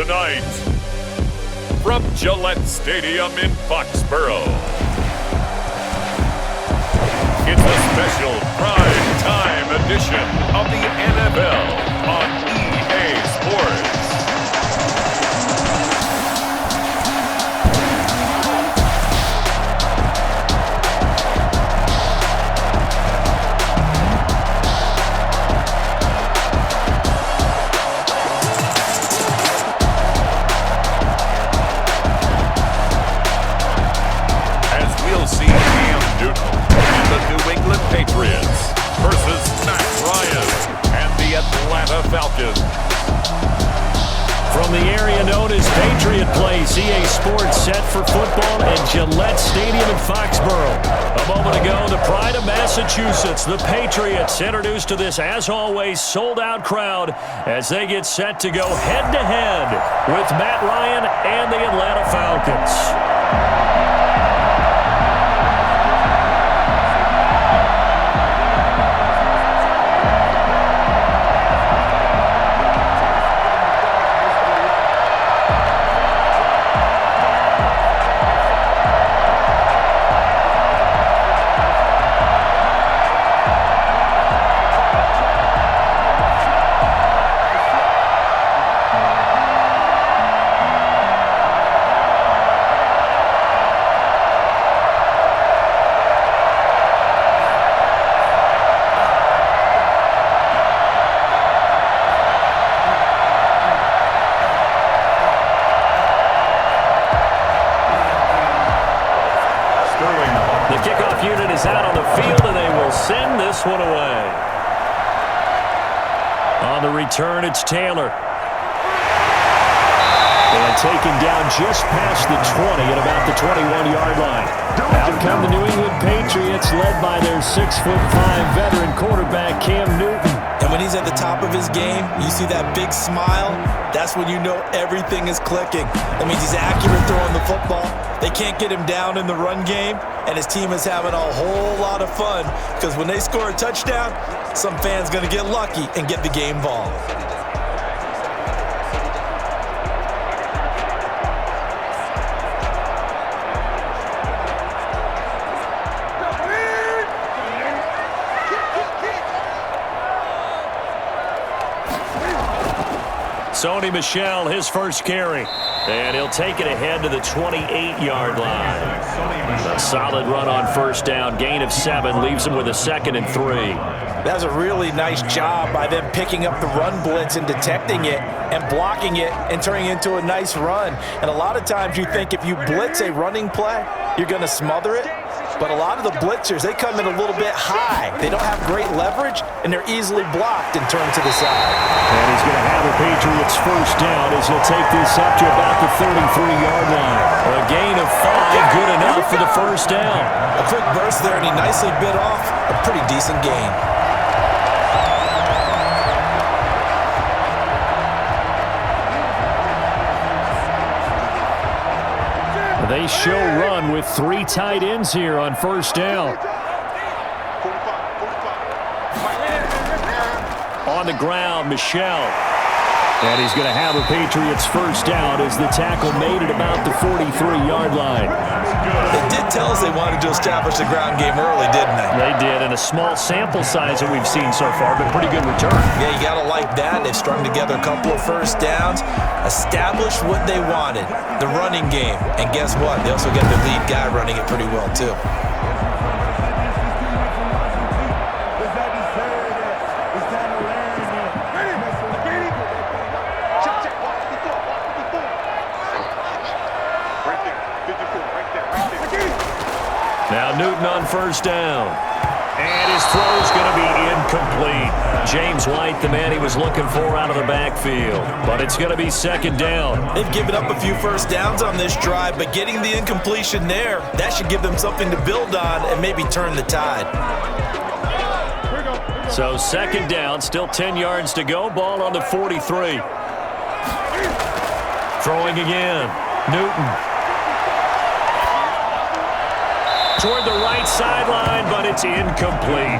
Tonight, from Gillette Stadium in Foxborough, it's a special prime time edition of the NFL on EA Sports. Patriots versus Matt Ryan and the Atlanta Falcons. From the area known as Patriot Place, EA Sports set for football at Gillette Stadium in Foxborough. A moment ago, the pride of Massachusetts, the Patriots, introduced to this, as always, sold-out crowd as they get set to go head-to-head with Matt Ryan and the Atlanta Falcons. The kickoff unit is out on the field, and they will send this one away. On the return, it's Taylor. And taken down just past the 20 at about the 21-yard line. Out come the New England Patriots, led by their 6'5" veteran quarterback, Cam Newton. And when he's at the top of his game, you see that big smile, that's when you know everything is clicking. That means he's accurate throwing the football. They can't get him down in the run game, and his team is having a whole lot of fun because when they score a touchdown, some fan's going to get lucky and get the game ball. Sony Michel, his first carry. And he'll take it ahead to the 28-yard line. A solid run on first down. Gain of 7 leaves him with a 2nd and 3. That's a really nice job by them picking up the run blitz and detecting it and blocking it and turning it into a nice run. And a lot of times you think if you blitz a running play, you're going to smother it. But a lot of the blitzers, they come in a little bit high. They don't have great leverage, and they're easily blocked and turned to the side. And he's going to have a Patriots first down as he'll take this up to about the 33-yard line. A gain of 5, good enough for the first down. A quick burst there, and he nicely bit off a pretty decent gain. They show run with 3 tight ends here on first down. On the ground, Michel. And he's going to have a Patriots first down as the tackle made it about the 43-yard line. They did tell us they wanted to establish the ground game early, didn't they? They did, and a small sample size that we've seen so far, but pretty good return. Yeah, you got to like that. They've strung together a couple of first downs, established what they wanted, the running game. And guess what? They also get their lead guy running it pretty well, too. Now Newton on first down. And his throw's going to be incomplete. James White, the man he was looking for out of the backfield. But it's going to be 2nd down. They've given up a few first downs on this drive, but getting the incompletion there, that should give them something to build on and maybe turn the tide. So 2nd down, still 10 yards to go. Ball on the 43. Throwing again. Newton. toward the right sideline, but it's incomplete.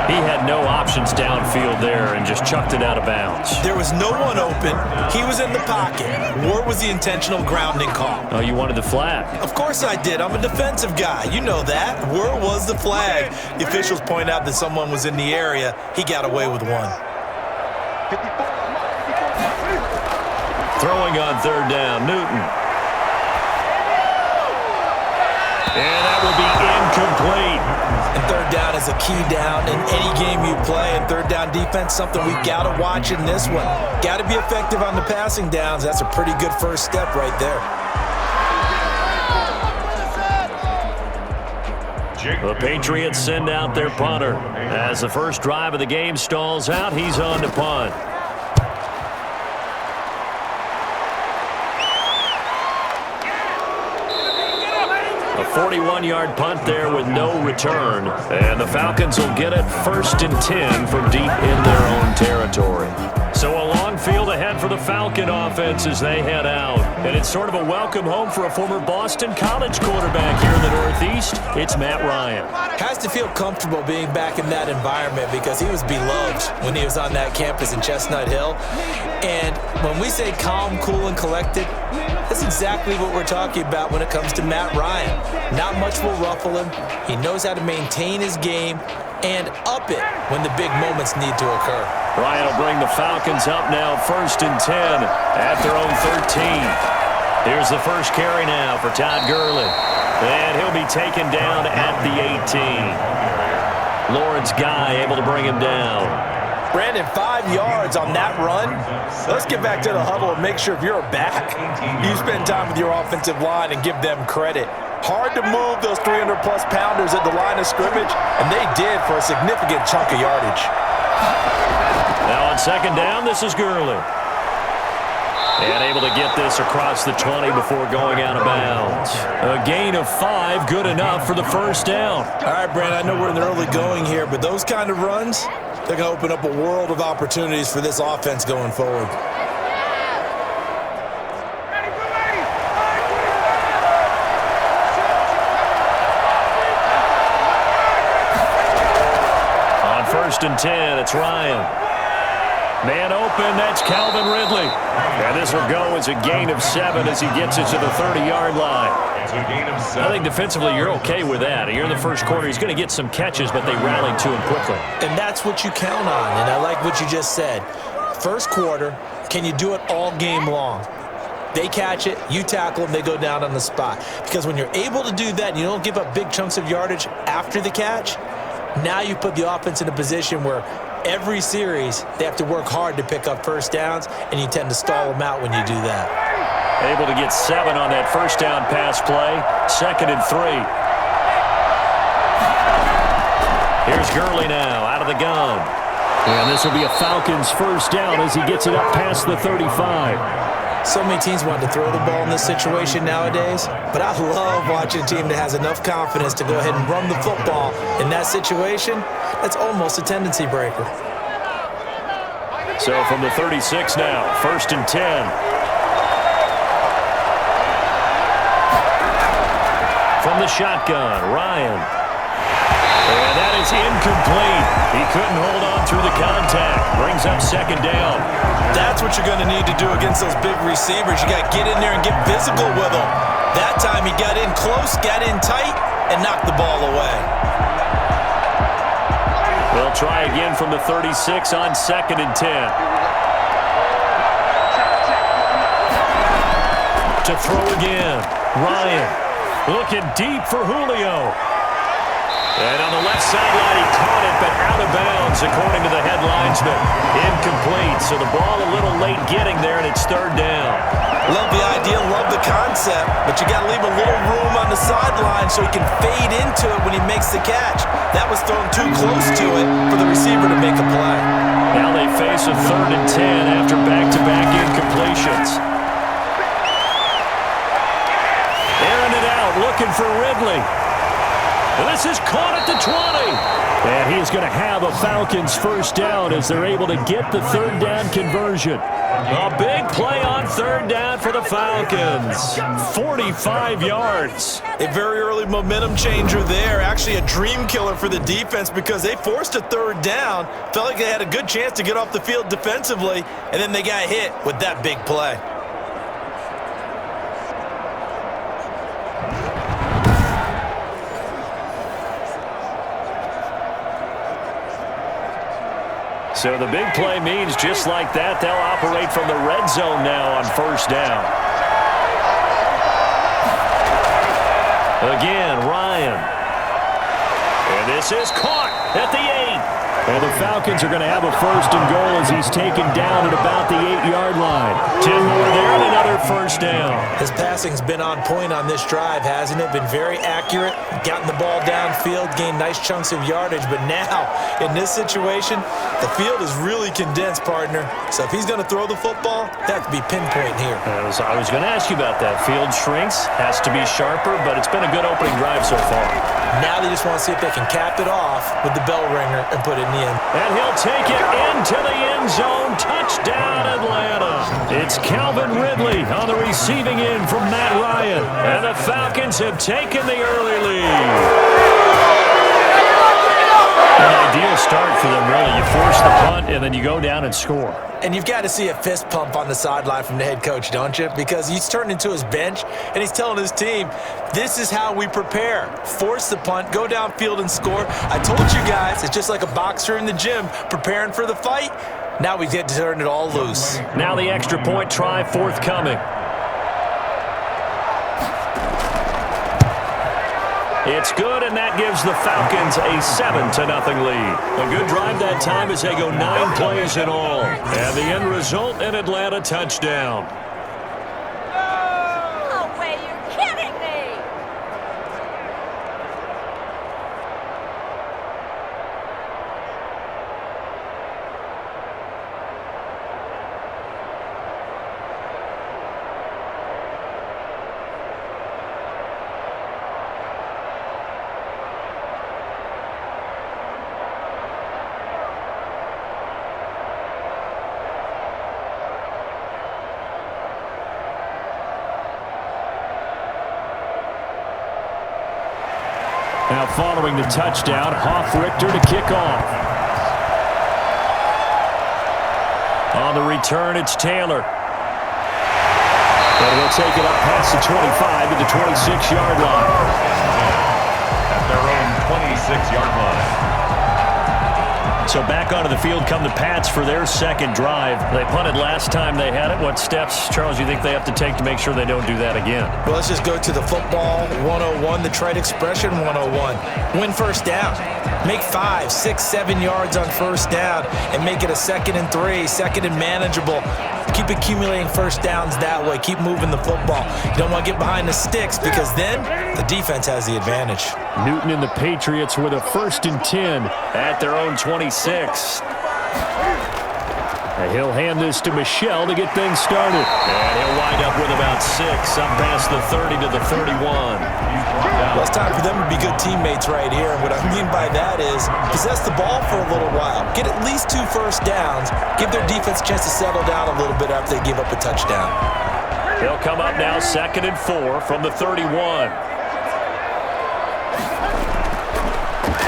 He had no options downfield there and just chucked it out of bounds. There was no one open. He was in the pocket. Where was the intentional grounding call? Oh, you wanted the flag. Of course I did. I'm a defensive guy. You know that. Where was the flag? The officials point out that someone was in the area. He got away with one. Throwing on third down, Newton. And that will be incomplete. And third down is a key down in any game you play. And third down defense, something we've got to watch in this one. Got to be effective on the passing downs. That's a pretty good first step right there. The Patriots send out their punter. As the first drive of the game stalls out, he's on to punt. A 41-yard punt there with no return. And the Falcons will get it 1st and 10 from deep in their own territory. So a long field ahead for the Falcon offense as they head out. And it's sort of a welcome home for a former Boston College quarterback here in the Northeast. It's Matt Ryan. Has to feel comfortable being back in that environment because he was beloved when he was on that campus in Chestnut Hill. And when we say calm, cool, and collected, that's exactly what we're talking about when it comes to Matt Ryan. Not much will ruffle him. He knows how to maintain his game and up it when the big moments need to occur. Ryan will bring the Falcons up now 1st and 10 at their own 13. Here's the first carry now for Todd Gurley. And he'll be taken down at the 18. Lawrence Guy able to bring him down. Brandon, 5 yards on that run. Let's get back to the huddle and make sure if you're a back, you spend time with your offensive line and give them credit. Hard to move those 300-plus pounders at the line of scrimmage, and they did for a significant chunk of yardage. Now on second down, this is Gurley. And able to get this across the 20 before going out of bounds. A gain of 5, good enough for the first down. All right, Brandon, I know we're in the early going here, but those kind of runs, they're going to open up a world of opportunities for this offense going forward. On 1st and 10, it's Ryan. Man open, that's Calvin Ridley. And this will go as a gain of 7 as he gets it to the 30-yard line. I think defensively you're okay with that. Here in the first quarter, he's going to get some catches, but they rallied to him quickly. And that's what you count on, and I like what you just said. First quarter, can you do it all game long? They catch it, you tackle them, they go down on the spot. Because when you're able to do that and you don't give up big chunks of yardage after the catch, now you put the offense in a position where every series they have to work hard to pick up first downs, and you tend to stall them out when you do that. Able to get 7 on that first down pass play. 2nd and 3. Here's Gurley now out of the gun. And this will be a Falcons first down as he gets it up past the 35. So many teams want to throw the ball in this situation nowadays, but I love watching a team that has enough confidence to go ahead and run the football in that situation. That's almost a tendency breaker. So from the 36 now, 1st and 10. From the shotgun, Ryan. And that is incomplete. He couldn't hold on through the contact. Brings up 2nd down. That's what you're going to need to do against those big receivers. You got to get in there and get physical with them. That time he got in close, got in tight, and knocked the ball away. They'll try again from the 36 on 2nd and 10. To throw again, Ryan. Looking deep for Julio. And on the left sideline, he caught it, but out of bounds, according to the head linesman. Incomplete, so the ball a little late getting there, and it's 3rd down. Love the idea, love the concept, but you got to leave a little room on the sideline so he can fade into it when he makes the catch. That was thrown too close to it for the receiver to make a play. Now they face a 3rd and 10 after back-to-back incompletions. Airing it out, looking for Ridley. And this is caught at the 20. And he's going to have a Falcons first down as they're able to get the third down conversion. A big play on third down for the Falcons. 45 yards. A very early momentum changer there. Actually a dream killer for the defense because they forced a third down. Felt like they had a good chance to get off the field defensively, and then they got hit with that big play. So the big play means just like that, they'll operate from the red zone now on first down. Again, Ryan. And this is caught at the 8. And the Falcons are going to have a first and goal as he's taken down at about the 8-yard line. 10 more there and another first down. His passing's been on point on this drive, hasn't it? Been very accurate, gotten the ball downfield, gained nice chunks of yardage. But now, in this situation, the field is really condensed, partner. So if he's going to throw the football, that has to be pinpoint here. I was going to ask you about that. Field shrinks, has to be sharper, but it's been a good opening drive so far. Now they just want to see if they can cap it off with the bell ringer and put it in the end. And he'll take it into the end zone. Touchdown, Atlanta. It's Calvin Ridley on the receiving end from Matt Ryan. And the Falcons have taken the early lead. An ideal start for them, really. You force the punt, and then you go down and score. And you've got to see a fist pump on the sideline from the head coach, don't you? Because he's turned into his bench, and he's telling his team, this is how we prepare. Force the punt, go downfield and score. I told you guys, it's just like a boxer in the gym preparing for the fight. Now we get to turn it all loose. Now the extra point try forthcoming. It's good, and that gives the Falcons a 7-0 lead. A good drive that time as they go 9 plays in all. And the end result, an Atlanta touchdown. No way, you're kidding me! Now following the touchdown, Hoff-Richter to kick off. On the return, it's Taylor. And he'll take it up past the 25 to the 26-yard line. At their own 26-yard line. So back onto the field come the Pats for their second drive. They punted last time they had it. What steps, Charles, you think they have to take to make sure they don't do that again? Well, let's just go to the football 101, the trade expression 101. Win first down. Make 5, 6, 7 yards on first down and make it a 2nd and 3, 2nd and manageable. Keep accumulating first downs that way. Keep moving the football. You don't want to get behind the sticks because then the defense has the advantage. Newton and the Patriots with a 1st and 10 at their own 26. And he'll hand this to Michel to get things started. And he'll wind up with about 6 up past the 30 to the 31. Well, it's time for them to be good teammates right here. And what I mean by that is possess the ball for a little while. Get at least 2 first downs. Give their defense a chance to settle down a little bit after they give up a touchdown. He'll come up now 2nd and 4 from the 31.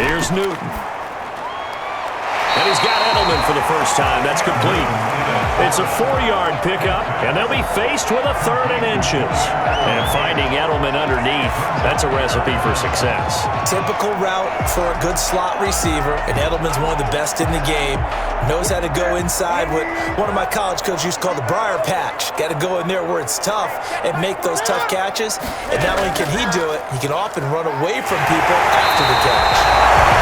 Here's Newton. And he's got Edelman for the first time. That's complete. It's a 4-yard pickup, and they'll be faced with a 3rd and inches. And finding Edelman underneath, that's a recipe for success. Typical route for a good slot receiver, and Edelman's one of the best in the game. Knows how to go inside what one of my college coaches used to call the briar patch. Got to go in there where it's tough and make those tough catches. And not only can he do it, he can often run away from people after the catch.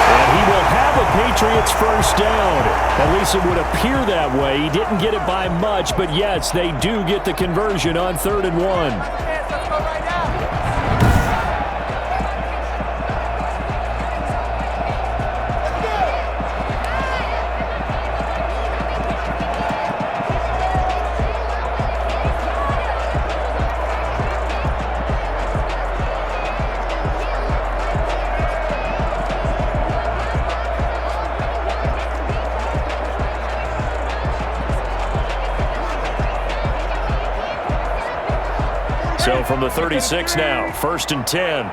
And he will have a Patriots first down. At least it would appear that way. He didn't get it by much, but yes, they do get the conversion on 3rd and 1. So from the 36 now, 1st and 10.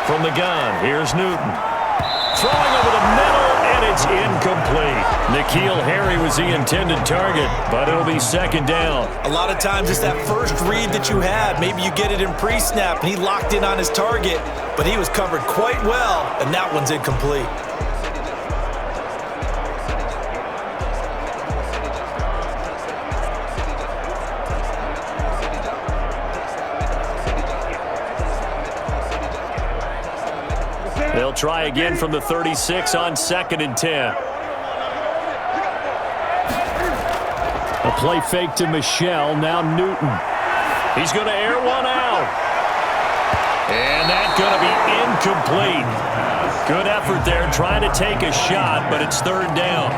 From the gun, here's Newton. Throwing over the middle, and it's incomplete. N'Keal Harry was the intended target, but it'll be 2nd down. A lot of times it's that first read that you had. Maybe you get it in pre-snap, and he locked in on his target, but he was covered quite well, and that one's incomplete. They'll try again from the 36 on 2nd and 10. A play fake to Michelle, now Newton. He's going to air one out. And that's going to be incomplete. Good effort there trying to take a shot, but it's 3rd down.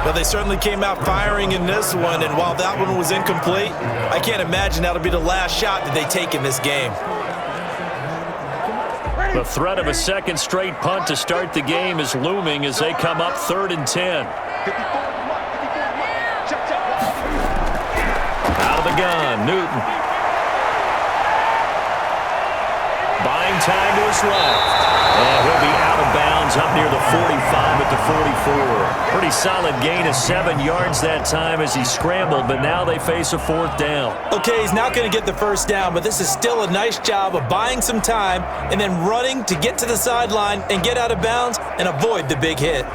Well, they certainly came out firing in this one, and while that one was incomplete, I can't imagine that'll be the last shot that they take in this game. The threat of a 2nd straight punt to start the game is looming as they come up 3rd and 10. Out of the gun, Newton. Buying time to his left. And he'll be out of bounds up near the 45 at the 44. Pretty solid gain of 7 yards that time as he scrambled, but now they face a 4th down. Okay, he's not going to get the 1st down, but this is still a nice job of buying some time and then running to get to the sideline and get out of bounds and avoid the big hit.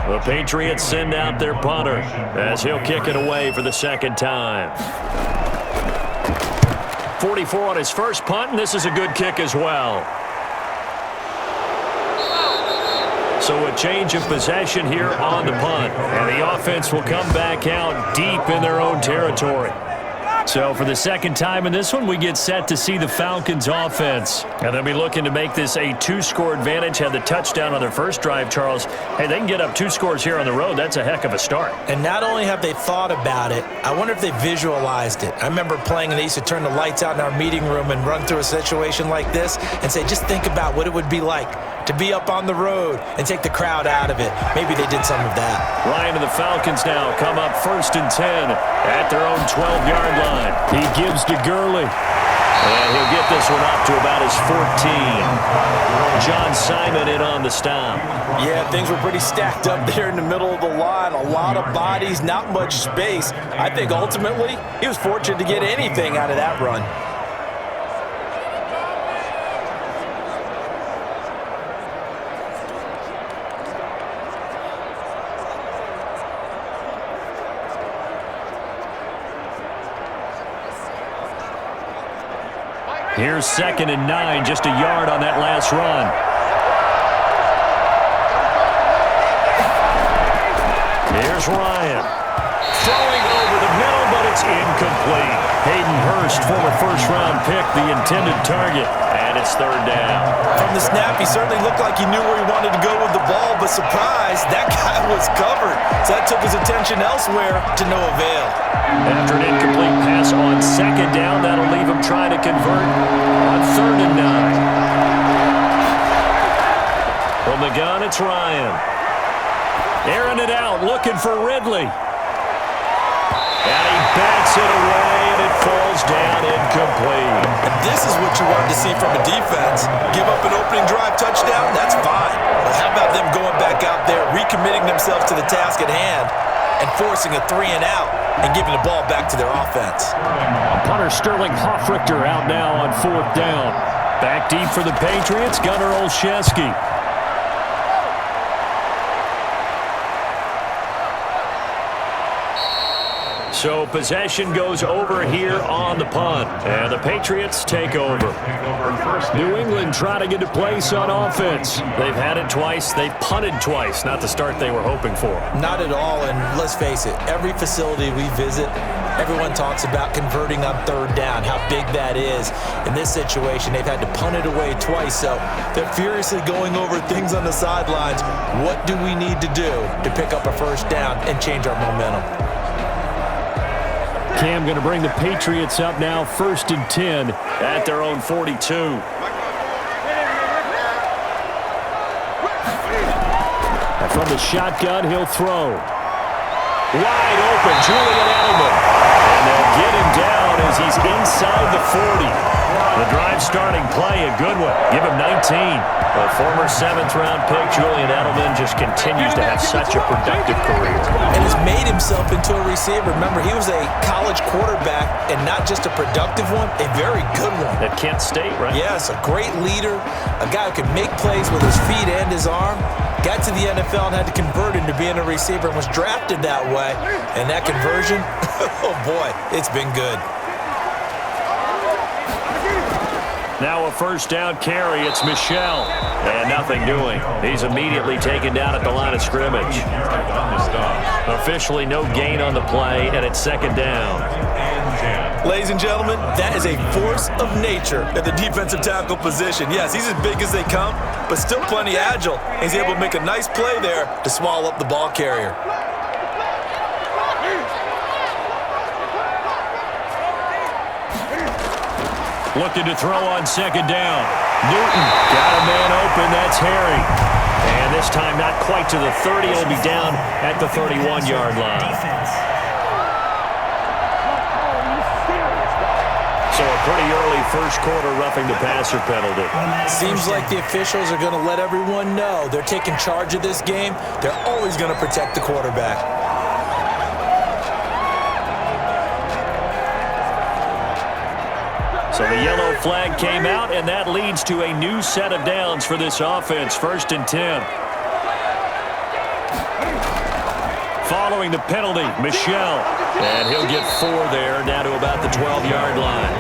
The Patriots send out their punter as he'll kick it away for the 2nd time. 44 on his first punt, and this is a good kick as well. So a change of possession here on the punt, and the offense will come back out deep in their own territory. So for the 2nd time in this one, we get set to see the Falcons offense. And they'll be looking to make this a 2-score advantage. Had the touchdown on their first drive, Charles. Hey, they can get up 2 scores here on the road. That's a heck of a start. And not only have they thought about it, I wonder if they visualized it. I remember playing, and they used to turn the lights out in our meeting room and run through a situation like this and say, just think about what it would be like to be up on the road and take the crowd out of it. Maybe they did some of that. Ryan and the Falcons now come up 1st and 10 at their own 12-yard line. He gives to Gurley. And he'll get this one up to about his 14. John Simon in on the stop. Yeah, things were pretty stacked up there in the middle of the line. A lot of bodies, not much space. I think ultimately he was fortunate to get anything out of that run. Here's 2nd and 9, just a yard on that last run. Here's Ryan. Throwing over the middle, but it's incomplete. Hayden Hurst, former first-round pick, the intended target, and it's 3rd down. From the snap, he certainly looked like he knew where he wanted to go with the ball, but surprise, that guy was covered. So that took his attention elsewhere to no avail. After an incomplete pass on 2nd down, that'll leave him trying to convert on 3rd and 9. From the gun, it's Ryan. Airing it out, looking for Ridley. And he bats it away, and it falls down incomplete. And this is what you want to see from a defense. Give up an opening drive touchdown, that's fine. But how about them going back out there, recommitting themselves to the task at hand, and forcing a 3-and-out and giving the ball back to their offense. Punter Sterling Hoffrichter out now on 4th down. Back deep for the Patriots, Gunnar Olszewski. So possession goes over here on the punt, and the Patriots take over. New England trying to get to place on offense. They've had it twice. They've punted twice. Not the start they were hoping for. Not at all, and let's face it, every facility we visit, everyone talks about converting on 3rd down, how big that is. In this situation, they've had to punt it away twice, so they're furiously going over things on the sidelines. What do we need to do to pick up a 1st down and change our momentum? Cam going to bring the Patriots up now, 1st and 10 at their own 42. And from the shotgun, he'll throw. Wide open, Julian Edelman. And they'll get him down as he's inside the 40. The drive starting play, a good one. Give him 19. The former 7th-round pick, Julian Edelman, just continues to have such a productive career. And has made himself into a receiver. Remember, he was a college quarterback, and not just a productive one, a very good one. At Kent State, right? Yes, a great leader, a guy who could make plays with his feet and his arm. Got to the NFL and had to convert into being a receiver and was drafted that way. And that conversion, oh boy, it's been good. Now a 1st down carry. It's Michel. And nothing doing. He's immediately taken down at the line of scrimmage. Officially no gain on the play, and it's 2nd down. Ladies and gentlemen, that is a force of nature at the defensive tackle position. Yes, he's as big as they come, but still plenty agile. He's able to make a nice play there to swallow up the ball carrier. Looking to throw on 2nd down. Newton got a man open. That's Harry. And this time not quite to the 30. He'll be down at the 31-yard line. So a pretty early 1st quarter roughing the passer penalty. Seems like the officials are going to let everyone know they're taking charge of this game. They're always going to protect the quarterback. So the yellow flag came out, and that leads to a new set of downs for this offense. 1st and 10. Following the penalty, Michel. And he'll get 4 there, down to about the 12-yard line.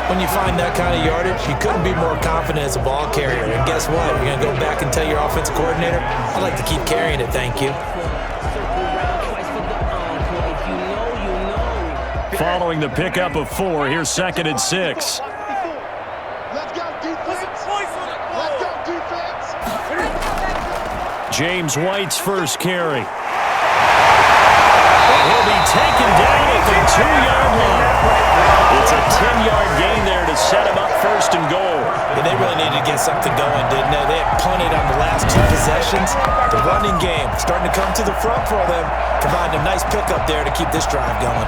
When you find that kind of yardage, you couldn't be more confident as a ball carrier. And guess what? You're going to go back and tell your offensive coordinator, I'd like to keep carrying it, thank you. Following the pickup of 4, here's 2nd and 6. Let's go defense. Let's go defense. James White's 1st carry. He'll be taken down at the 2-yard line. It's a 10-yard gain there to set him up 1st and goal. And they really needed to get something going, didn't they? They had punted on the last 2 possessions. The running game starting to come to the front for them, providing a nice pickup there to keep this drive going.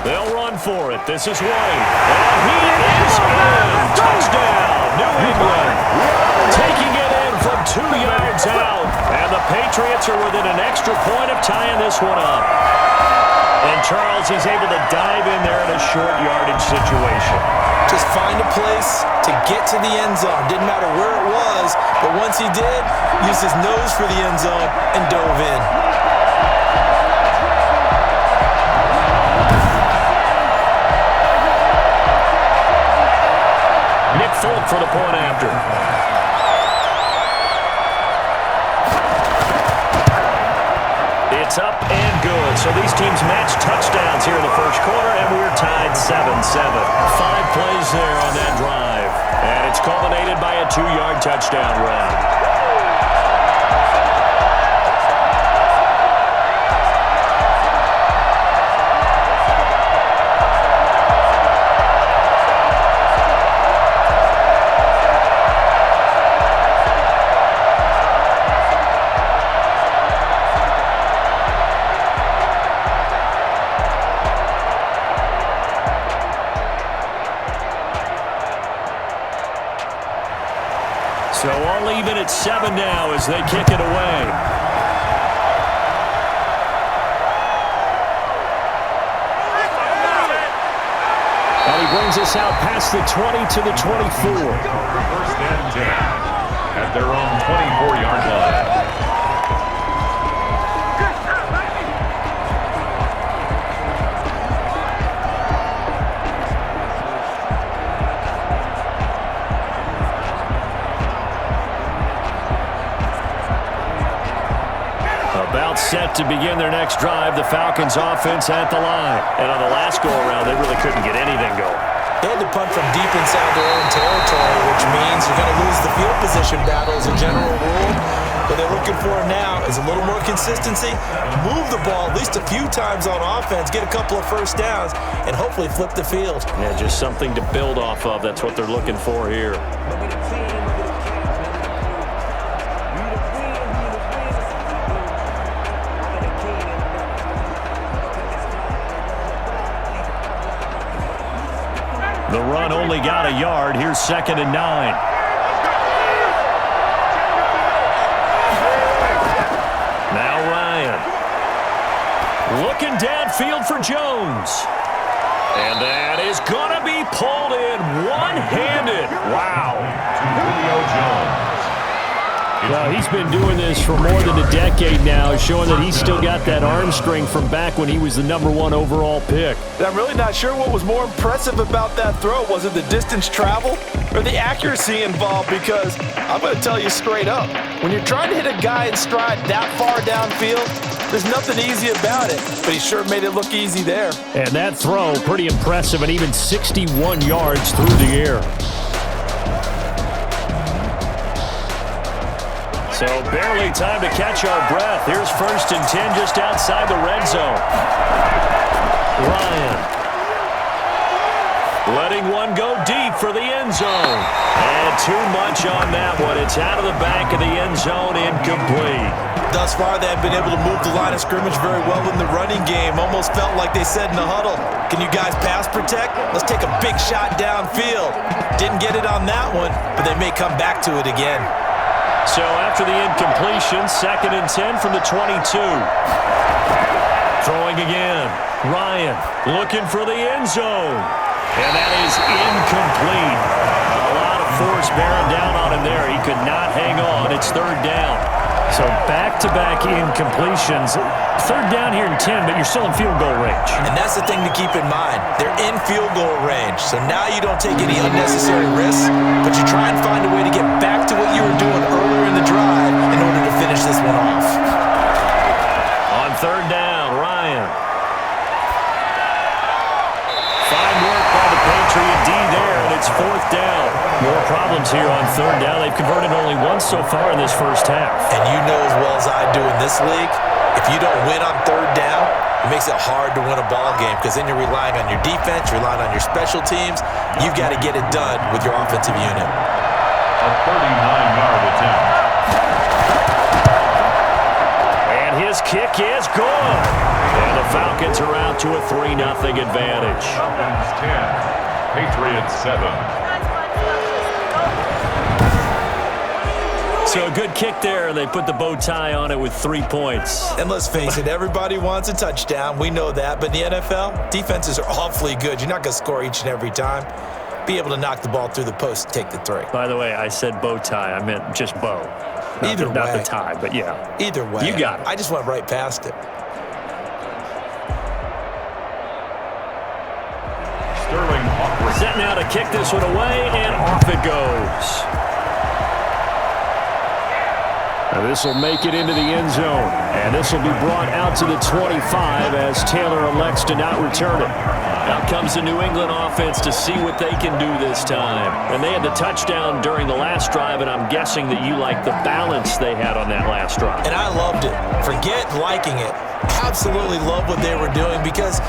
They'll run for it. This is White. And he is in. Touchdown, New England. Taking it in from 2 yards out. And the Patriots are within an extra point of tying this one up. And Charles, he's able to dive in there in a short yardage situation. Just find a place to get to the end zone. Didn't matter where it was, but once he did, used his nose for the end zone and dove in. Folk for the point after. It's up and good. So these teams match touchdowns here in the 1st quarter, and we're tied 7-7. 5 plays there on that drive. And it's culminated by a 2-yard touchdown run. So all even at 7 now as they kick it away. And he brings us out past the 20 to the 24. 1st and 10 at their own 24-yard line. Timeout set to begin their next drive. The Falcons offense at the line. And on the last go-around, they really couldn't get anything going. They had to punt from deep inside their own territory, which means you're going to lose the field position battle as a general rule. What they're looking for now is a little more consistency, move the ball at least a few times on offense, get a couple of first downs, and hopefully flip the field. Yeah, just something to build off of. That's what they're looking for here. The run only got a yard. Here's 2nd and 9. Now Ryan. Looking downfield for Jones. And that is going to be pulled in one-handed. Wow. Julio Jones. Well, he's been doing this for more than a decade now, showing that he's still got that arm strength from back when he was the #1 overall pick. I'm really not sure what was more impressive about that throw. Was it the distance traveled or the accuracy involved? Because I'm going to tell you straight up, when you're trying to hit a guy in stride that far downfield, there's nothing easy about it. But he sure made it look easy there. And that throw, pretty impressive, and even 61 yards through the air. So barely time to catch our breath. Here's 1st and 10 just outside the red zone. Ryan. Letting one go deep for the end zone. And too much on that one. It's out of the back of the end zone, incomplete. Thus far, they have been able to move the line of scrimmage very well in the running game. Almost felt like they said in the huddle, can you guys pass protect? Let's take a big shot downfield. Didn't get it on that one, but they may come back to it again. So after the incompletion, 2nd and 10 from the 22. Throwing again. Ryan looking for the end zone. And that is incomplete. A lot of force bearing down on him there. He could not hang on. It's 3rd down. So back-to-back incompletions. 3rd down here in 10, but you're still in field goal range. And that's the thing to keep in mind. They're in field goal range. So now you don't take any unnecessary risks, but you try and find a way to get back to what you were doing earlier in the drive in order to finish this one off. On 3rd down, Ryan. Fine work by the Patriot D there, and it's 4th down. More problems here on 3rd down. They've converted only once so far in this first half. And you know as well as I do in this league, if you don't win on 3rd down, it makes it hard to win a ball game because then you're relying on your defense, you're relying on your special teams. You've got to get it done with your offensive unit. A 39-yard attempt. And his kick is good. And the Falcons are out to a 3-0 advantage. Falcons 10, Patriots 7. So a good kick there. They put the bow tie on it with 3 points. And let's face it, everybody wants a touchdown. We know that. But in the NFL, defenses are awfully good. You're not going to score each and every time. Be able to knock the ball through the post and take the 3. By the way, I said bow tie. I meant just bow. Not the tie, but yeah. Either way. You got it. I just went right past it. Sterling Hawkins. Set now to kick this one away, and off it goes. Now this will make it into the end zone, and this will be brought out to the 25 as Taylor elects to not return it. Out comes the New England offense to see what they can do this time. And they had the touchdown during the last drive, and I'm guessing that you like the balance they had on that last drive. And I loved it. Forget liking it. Absolutely love what they were doing because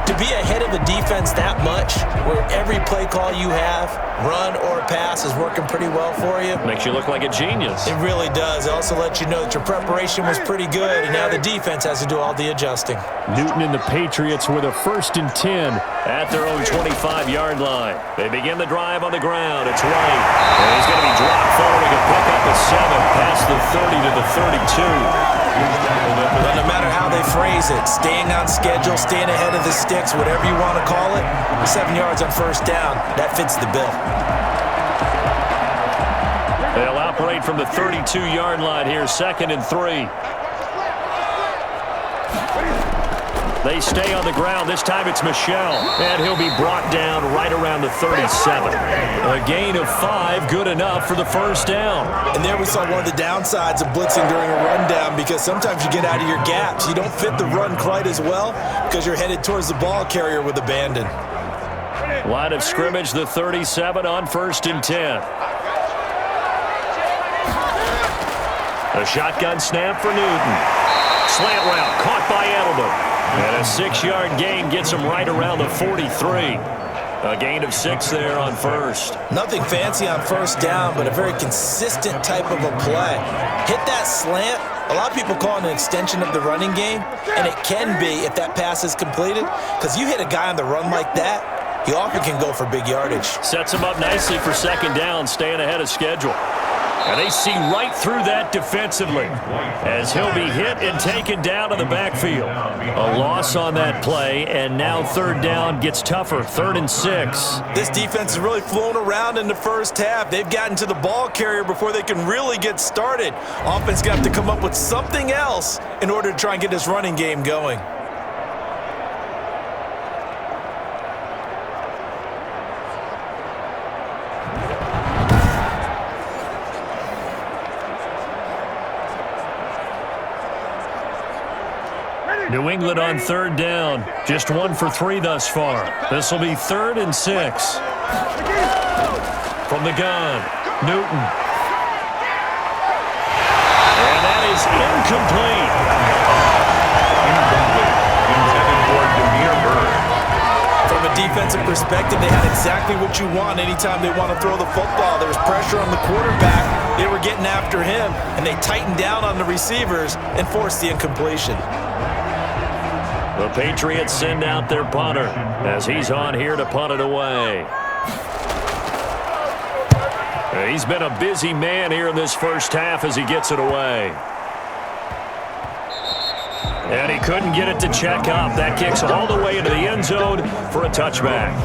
to be ahead of a defense that much, where every play call you have, run or pass, is working pretty well for you. Makes you look like a genius. It really does. It also lets you know that your preparation was pretty good, and now the defense has to do all the adjusting. Newton and the Patriots with a 1st and 10 at their own 25-yard line. They begin the drive on the ground. It's Wright. And he's going to be dropped following a pickup of 7 past the 30 to the 32. But no matter how they phrase it, staying on schedule, staying ahead of the sticks, whatever you want to call it, 7 yards on 1st down, that fits the bill. They'll operate from the 32-yard line here, 2nd and 3. They stay on the ground. This time it's Michel. And he'll be brought down right around the 37. A gain of 5, good enough for the first down. And there we saw one of the downsides of blitzing during a rundown, because sometimes you get out of your gaps. You don't fit the run quite as well because you're headed towards the ball carrier with abandon. Line of scrimmage, the 37 on 1st and 10. A shotgun snap for Newton. Slant route caught by Edelman. And a 6-yard gain gets him right around the 43. A gain of 6 there on first. Nothing fancy on first down, but a very consistent type of a play. Hit that slant. A lot of people call it an extension of the running game, and it can be if that pass is completed, because you hit a guy on the run like that, he often can go for big yardage. Sets him up nicely for 2nd down, staying ahead of schedule. And they see right through that defensively as he'll be hit and taken down to the backfield. A loss on that play, and now 3rd down gets tougher, 3rd and 6. This defense has really flown around in the first half. They've gotten to the ball carrier before they can really get started. Offense got to come up with something else in order to try and get this running game going. New England on 3rd down. Just 1 for 3 thus far. This will be 3rd and 6. From the gun, Newton. And that is incomplete. From a defensive perspective, they had exactly what you want anytime they want to throw the football. There was pressure on the quarterback. They were getting after him, and they tightened down on the receivers and forced the incompletion. The Patriots send out their punter as he's on here to punt it away. He's been a busy man here in this first half as he gets it away. And he couldn't get it to check up. That kicks all the way into the end zone for a touchback.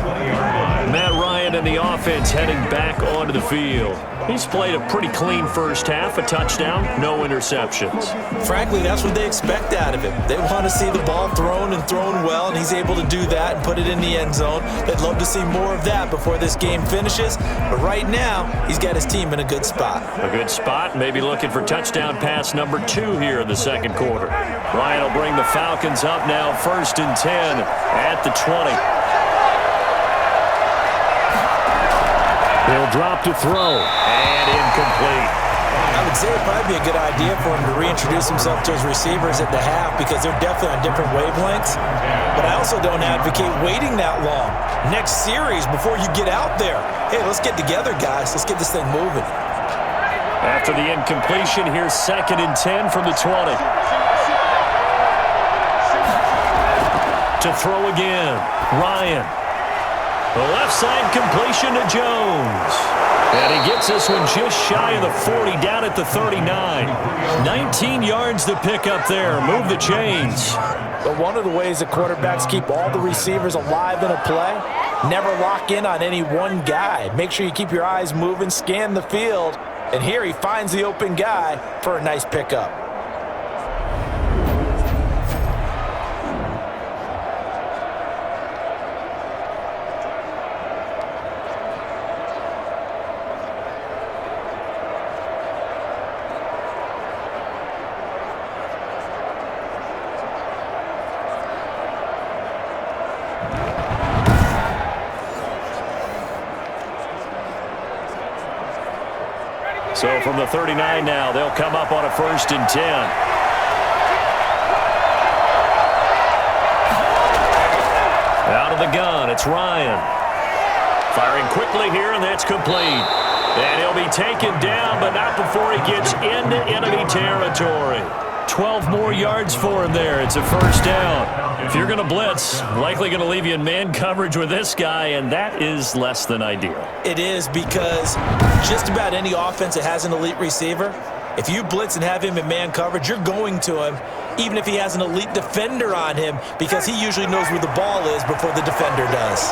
Matt Ryan and the offense heading back onto the field. He's played a pretty clean first half, a touchdown, no interceptions. Frankly, that's what they expect out of him. They want to see the ball thrown and thrown well, and he's able to do that and put it in the end zone. They'd love to see more of that before this game finishes, but right now, he's got his team in a good spot. A good spot, maybe looking for touchdown pass number 2 here in the 2nd quarter. Ryan will bring the Falcons up now, 1st and 10 at the 20. He'll drop to throw, and incomplete. I would say it would probably be a good idea for him to reintroduce himself to his receivers at the half, because they're definitely on different wavelengths. But I also don't advocate waiting that long. Next series, before you get out there, hey, let's get together, guys. Let's get this thing moving. After the incompletion, here's 2nd and 10 from the 20. To throw again, Ryan. The left side completion to Jones. And he gets this one just shy of the 40, down at the 39. 19 yards to pick up there. Move the chains. But one of the ways that quarterbacks keep all the receivers alive in a play, never lock in on any one guy. Make sure you keep your eyes moving, scan the field. And here he finds the open guy for a nice pickup. So from the 39 now, they'll come up on a 1st and 10. Out of the gun, it's Ryan. Firing quickly here, and that's complete. And he'll be taken down, but not before he gets into enemy territory. 12 more yards for him there. It's a 1st down. If you're going to blitz, likely going to leave you in man coverage with this guy, and that is less than ideal. It is, because just about any offense that has an elite receiver, if you blitz and have him in man coverage, you're going to him, even if he has an elite defender on him, because he usually knows where the ball is before the defender does.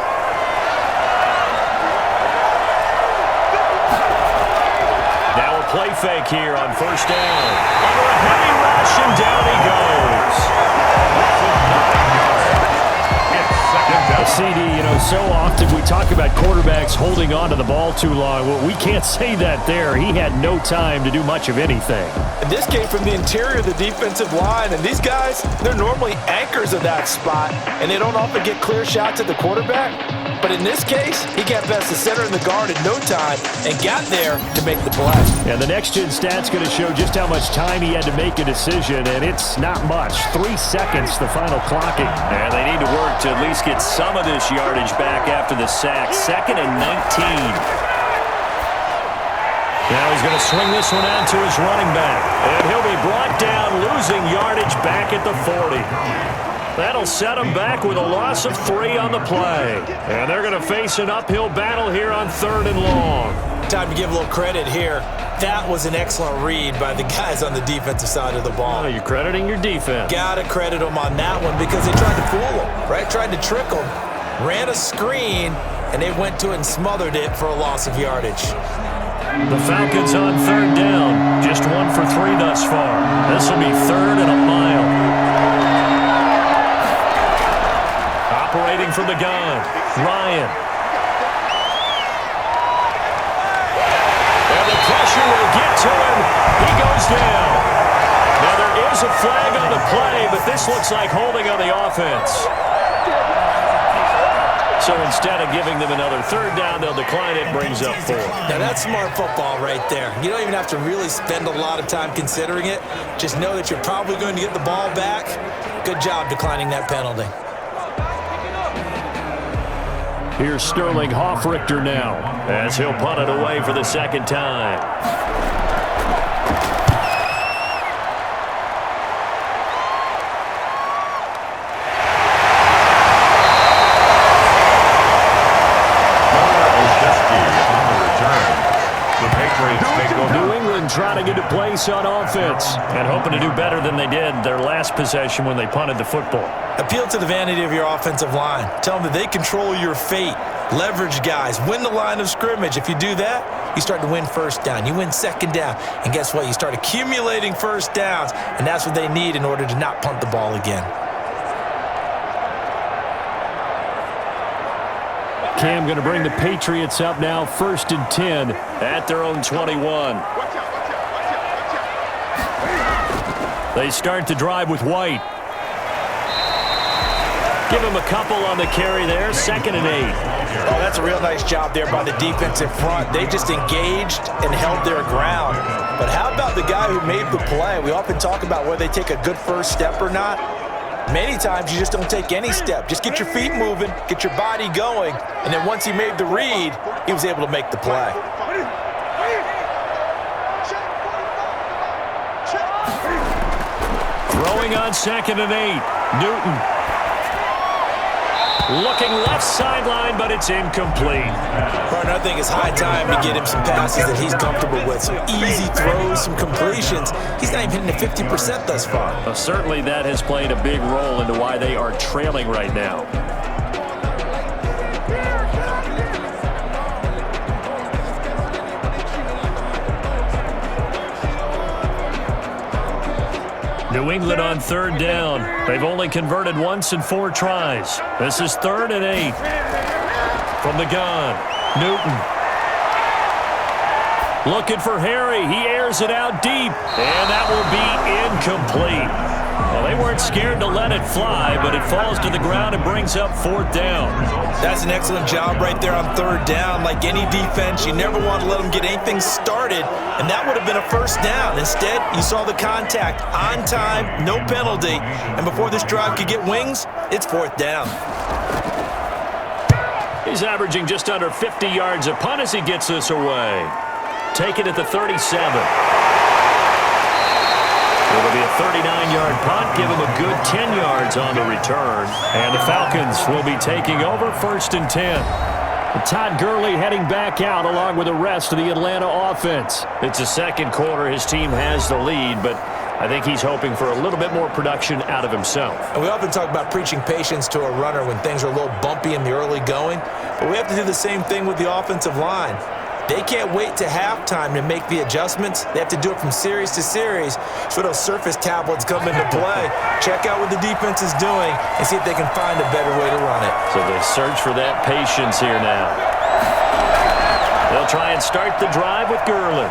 Now a play fake here on 1st down. Under a heavy rush, and down he goes. picked up. CD, so often we talk about quarterbacks holding on to the ball too long. Well, we can't say that there. He had no time to do much of anything. And this came from the interior of the defensive line, and these guys, they're normally anchors of that spot, and they don't often get clear shots at the quarterback. But in this case, he got past the center and the guard in no time and got there to make the play. And the next-gen stat's going to show just how much time he had to make a decision, and it's not much. 3 seconds, the final clocking. And they need to work to at least get some of this yardage back after the sack. 2nd and 19. Now he's going to swing this one out to his running back. And he'll be brought down, losing yardage back at the 40. That'll set him back with a loss of 3 on the play. And they're going to face an uphill battle here on 3rd and long. Time to give a little credit here. That was an excellent read by the guys on the defensive side of the ball. Oh, you're crediting your defense. Got to credit them on that one because they tried to fool him, right? Tried to trick him. Ran a screen, and they went to it and smothered it for a loss of yardage. The Falcons on 3rd down. Just 1 for 3 thus far. This will be 3rd and a mile. Operating from the gun, Ryan. And the pressure will get to him. He goes down. Now there is a flag on the play, but this looks like holding on the offense. So instead of giving them another 3rd down, they'll decline it, brings up 4. Now that's smart football right there. You don't even have to really spend a lot of time considering it. Just know that you're probably going to get the ball back. Good job declining that penalty. Here's Sterling Hoffrichter now, as he'll punt it away for the 2nd time. New England trying to get a place on offense and hoping to do better than they did their last possession when they punted the football. Appeal to the vanity of your offensive line. Tell them that they control your fate. Leverage guys. Win the line of scrimmage. If you do that, you start to win 1st down. You win 2nd down. And guess what? You start accumulating 1st downs, and that's what they need in order to not punt the ball again. Cam going to bring the Patriots up now, 1st and 10 at their own 21. They start the drive with White. Give him a couple on the carry there, 2nd and 8. Oh, that's a real nice job there by the defense in front. They just engaged and held their ground. But how about the guy who made the play? We often talk about whether they take a good first step or not. Many times you just don't take any step. Just get your feet moving, get your body going, and then once he made the read, he was able to make the play. Throwing on 2nd and 8. Newton. Looking left sideline, but it's incomplete. Partner, I think it's high time to get him some passes that he's comfortable with. Some easy throws, some completions. He's not even hitting the 50% thus far. Well, certainly that has played a big role into why they are trailing right now. New England on 3rd down. They've only converted once in 4 tries. This is 3rd and 8. From the gun, Newton. Looking for Harry. He airs it out deep, and that will be incomplete. Well, they weren't scared to let it fly, but it falls to the ground and brings up 4th down. That's an excellent job right there on 3rd down. Like any defense, you never want to let them get anything started, and that would have been a 1st down. Instead, you saw the contact on time, no penalty, and before this drive could get wings, it's 4th down. He's averaging just under 50 yards a punt as he gets this away. Take it at the 37. It'll be a 39-yard punt, give him a good 10 yards on the return. And the Falcons will be taking over 1st and 10. Todd Gurley heading back out along with the rest of the Atlanta offense. It's the 2nd quarter. His team has the lead, but I think he's hoping for a little bit more production out of himself. And we often talk about preaching patience to a runner when things are a little bumpy in the early going, but we have to do the same thing with the offensive line. They can't wait to halftime to make the adjustments. They have to do it from series to series. So those surface tablets come into play. Check out what the defense is doing and see if they can find a better way to run it. So they search for that patience here now. They'll try and start the drive with Gurley.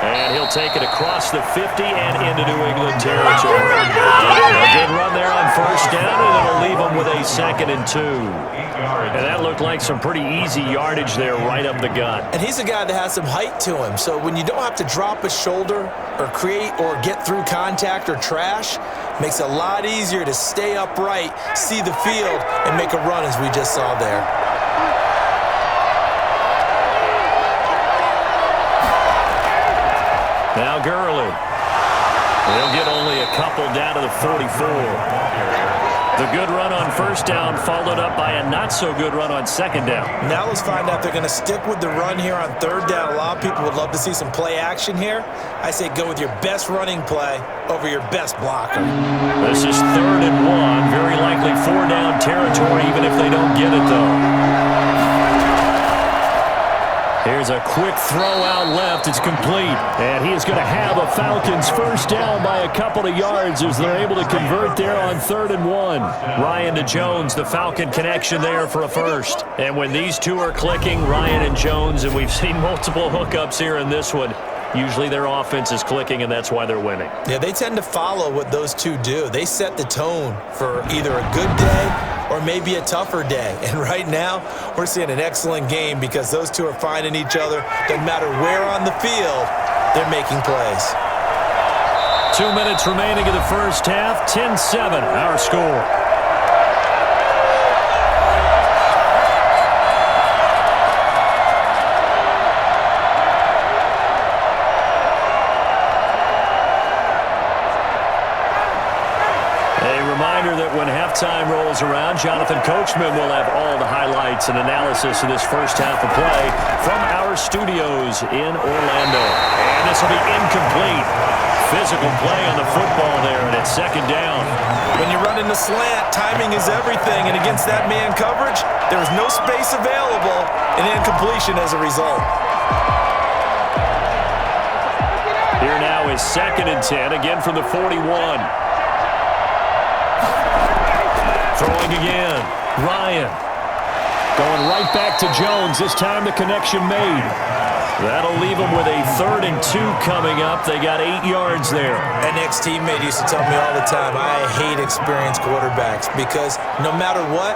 And he'll take it across the 50 and into New England territory. A good run there on first down, and it'll leave them with a 2nd and 2. And that looked like some pretty easy yardage there right up the gut. And he's a guy that has some height to him. So when you don't have to drop a shoulder or create or get through contact or trash, makes it a lot easier to stay upright, see the field, and make a run as we just saw there. Now Gurley. They'll get only a couple down to the 44. The good run on first down followed up by a not-so-good run on second down. Now let's find out if they're going to stick with the run here on third down. A lot of people would love to see some play action here. I say go with your best running play over your best blocker. This is 3rd and 1. Very likely 4-down territory, even if they don't get it, though. Here's a quick throw out left. It's complete. And he is going to have a Falcons first down by a couple of yards as they're able to convert there on 3rd and 1. Ryan to Jones, the Falcon connection there for a first. And when these two are clicking, Ryan and Jones, and we've seen multiple hookups here in this one, usually their offense is clicking, and that's why they're winning. Yeah, they tend to follow what those two do. They set the tone for either a good day or maybe a tougher day. And right now, we're seeing an excellent game because those two are finding each other. Doesn't matter where on the field, they're making plays. 2 minutes remaining in the first half. 10-7, our score. That when halftime rolls around, Jonathan Coachman will have all the highlights and analysis of this first half of play from our studios in Orlando. And this will be incomplete. Physical play on the football there, and it's 2nd down. When you're running the slant, timing is everything, and against that man coverage, there was no space available, and incompletion as a result. Here now is 2nd and 10, again from the 41. Throwing again. Ryan. Going right back to Jones. This time the connection made. That'll leave them with a 3rd and 2 coming up. They got 8 yards there. An ex-teammate used to tell me all the time, I hate experienced quarterbacks because no matter what,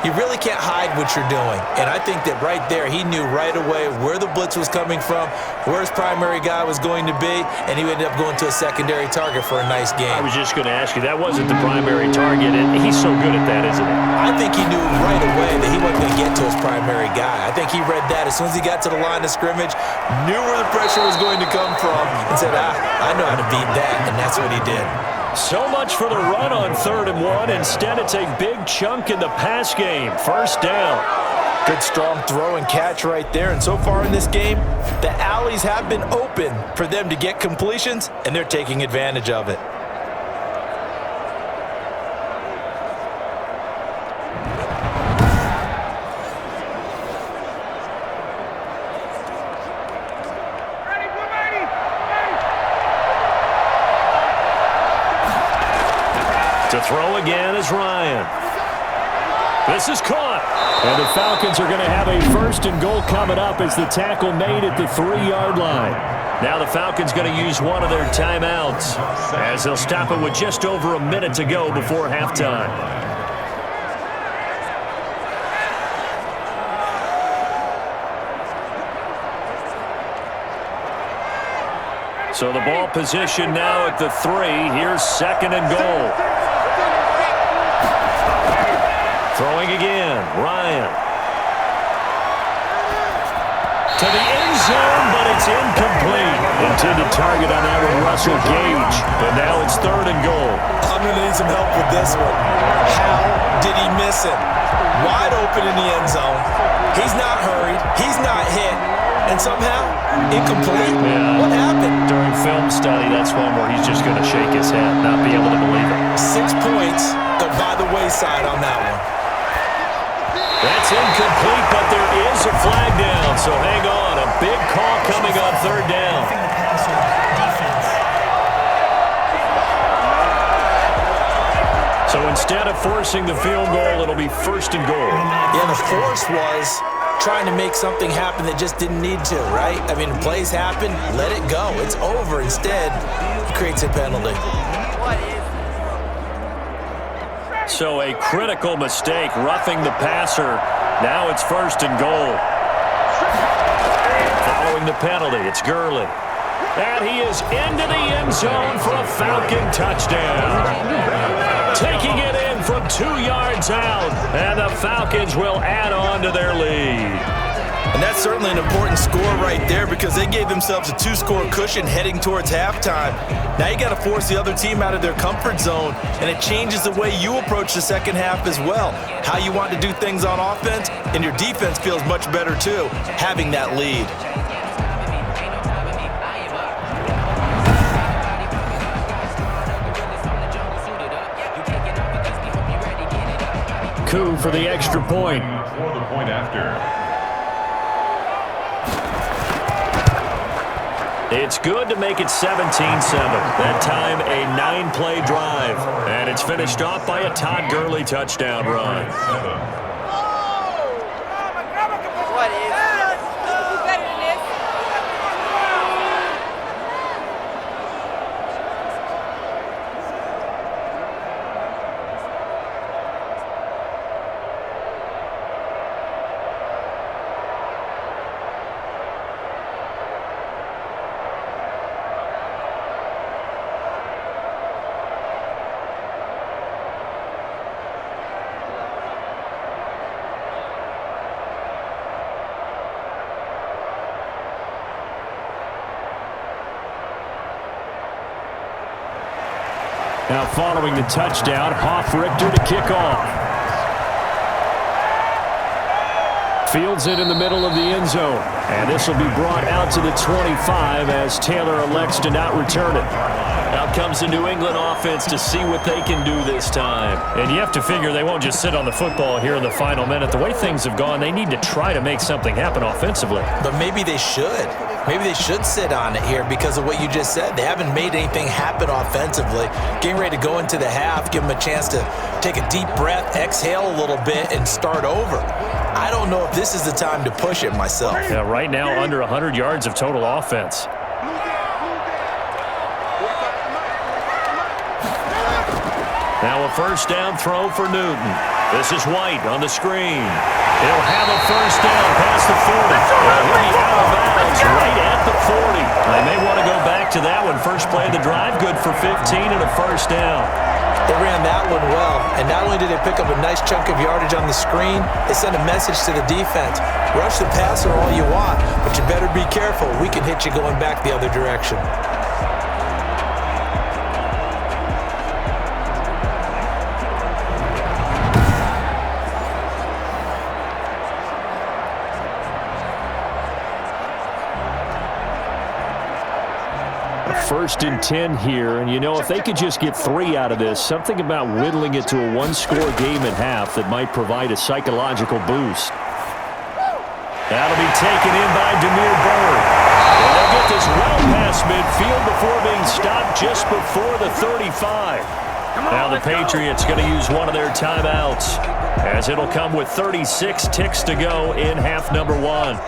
you really can't hide what you're doing. And I think that right there, he knew right away where the blitz was coming from, where his primary guy was going to be, and he ended up going to a secondary target for a nice game. I was just going to ask you, that wasn't the primary target, and he's so good at that, isn't he? I think he knew right away that he wasn't going to get to his primary guy. I think he read that as soon as he got to the line of scrimmage, knew where the pressure was going to come from, and said, I know how to beat that, and that's what he did. So much for the run on 3rd and 1. Instead, it's a big chunk in the pass game. First down. Good strong throw and catch right there. And so far in this game, the alleys have been open for them to get completions, and they're taking advantage of it. To throw again is Ryan. This is caught. And the Falcons are going to have a 1st and goal coming up as the tackle made at the 3-yard line. Now the Falcons going to use one of their timeouts as they'll stop it with just over a minute to go before halftime. So the ball position now at the 3. Here's 2nd and goal. Throwing again, Ryan. To the end zone, but it's incomplete. Intended target on that one, Russell Gage. And now it's 3rd and goal. I'm going to need some help with this one. How did he miss him? Wide open in the end zone. He's not hurried. He's not hit. And somehow, incomplete? Yeah. What happened? During film study, that's one where he's just going to shake his head, not be able to believe it. 6 points go by the wayside on that one. That's incomplete, but there is a flag down, so hang on. A big call coming on third down. So instead of forcing the field goal, it'll be first and goal. Yeah, the force was trying to make something happen that just didn't need to, right? I mean, plays happen, let it go. It's over. Instead, he creates a penalty. So a critical mistake, roughing the passer. Now it's first and goal. Following the penalty, it's Gurley. And he is into the end zone for a Falcon touchdown. Taking it in from 2 yards out, and the Falcons will add on to their lead. And that's certainly an important score right there because they gave themselves a 2-score cushion heading towards halftime. Now you got to force the other team out of their comfort zone, and it changes the way you approach the second half as well. How you want to do things on offense, and your defense feels much better too, having that lead. Coup for the extra point. For the point after. It's good to make it 17-7. That time, a 9-play drive. And it's finished off by a Todd Gurley touchdown run. What is this? Do better than this. Now following the touchdown, Richter to kick off. Fields it in the middle of the end zone. And this will be brought out to the 25 as Taylor elects to not return it. Out comes the New England offense to see what they can do this time. And you have to figure they won't just sit on the football here in the final minute. The way things have gone, they need to try to make something happen offensively. But maybe they should. Maybe they should sit on it here because of what you just said. They haven't made anything happen offensively. Getting ready to go into the half, give them a chance to take a deep breath, exhale a little bit, and start over. I don't know if this is the time to push it myself. Yeah, right now under 100 yards of total offense. Now a first down throw for Newton. This is White on the screen. He'll have a first down past the 40. He'll be out of bounds right at the 40. They may want to go back to that one. First play of the drive, good for 15 and a first down. They ran that one well, and not only did they pick up a nice chunk of yardage on the screen, they sent a message to the defense. Rush the passer all you want, but you better be careful. We can hit you going back the other direction. First and 10 here, and you know, if they could just get 3 out of this, something about whittling it to a 1-score game at half that might provide a psychological boost. That'll be taken in by Demir Bird. And they'll get this well past midfield before being stopped just before the 35. Now the Patriots going to use one of their timeouts, as it'll come with 36 ticks to go in half number 1.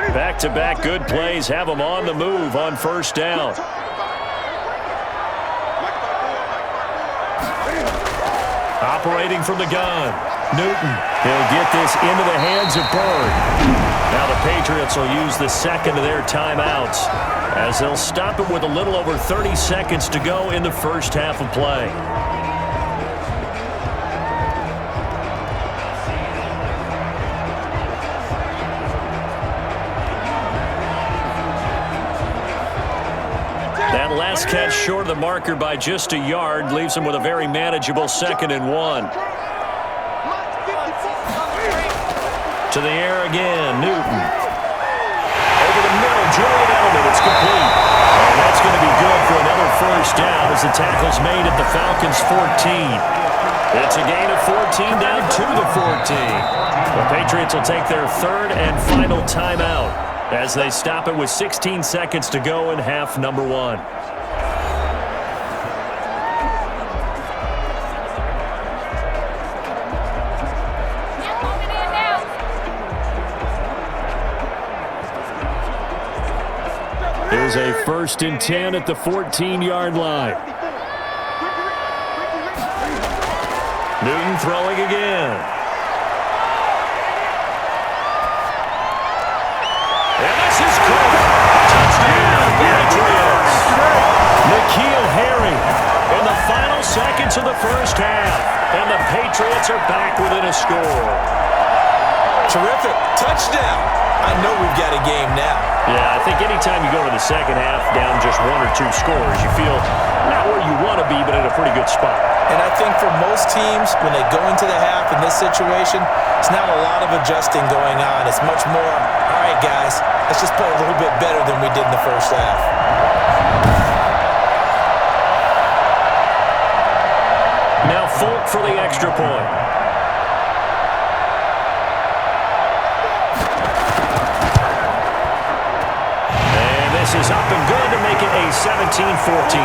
Back-to-back good plays have them on the move on first down. Operating from the gun, Newton. He'll get this into the hands of Bird. Now the Patriots will use the second of their timeouts, as they'll stop it with a little over 30 seconds to go in the first half of play. That last catch short of the marker by just a yard leaves him with a very manageable 2nd and 1. To the air again, Newton. Over the middle, Julian Edelman, it's complete. And that's going to be good for first down as the tackle's made at the Falcons' 14. It's a gain of 14 down to the 14. The Patriots will take their third and final timeout as they stop it with 16 seconds to go in half number one. Here's a 1st and 10 at the 14-yard line. Newton throwing again. And this is caught. Touchdown, Patriots. N'Keal Harry in the final seconds of the first half. And the Patriots are back within a score. Terrific. Touchdown. I know we've got a game now. Yeah, I think anytime you go to the second half down just 1 or 2 scores, you feel not where you want to be, but in a pretty good spot. And I think for most teams, when they go into the half in this situation, it's not a lot of adjusting going on. It's much more, all right, guys, let's just play a little bit better than we did in the first half. Now Folk for the extra point. This is up and good to make it a 17-14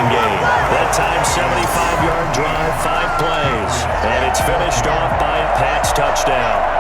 game. That time, 75-yard drive, 5 plays. And it's finished off by a Pats touchdown.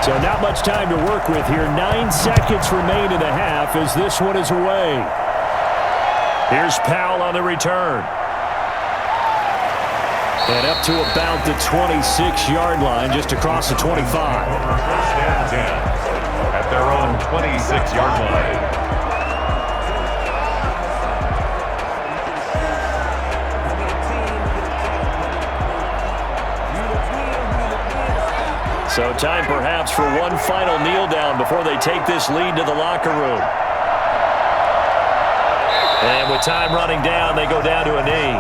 So not much time to work with here. 9 seconds remain in the half as this one is away. Here's Powell on the return. And up to about the 26-yard line, just across the 25. 1st and 10 at their own 26-yard line. So time perhaps for one final kneel down before they take this lead to the locker room. And with time running down, they go down to a knee.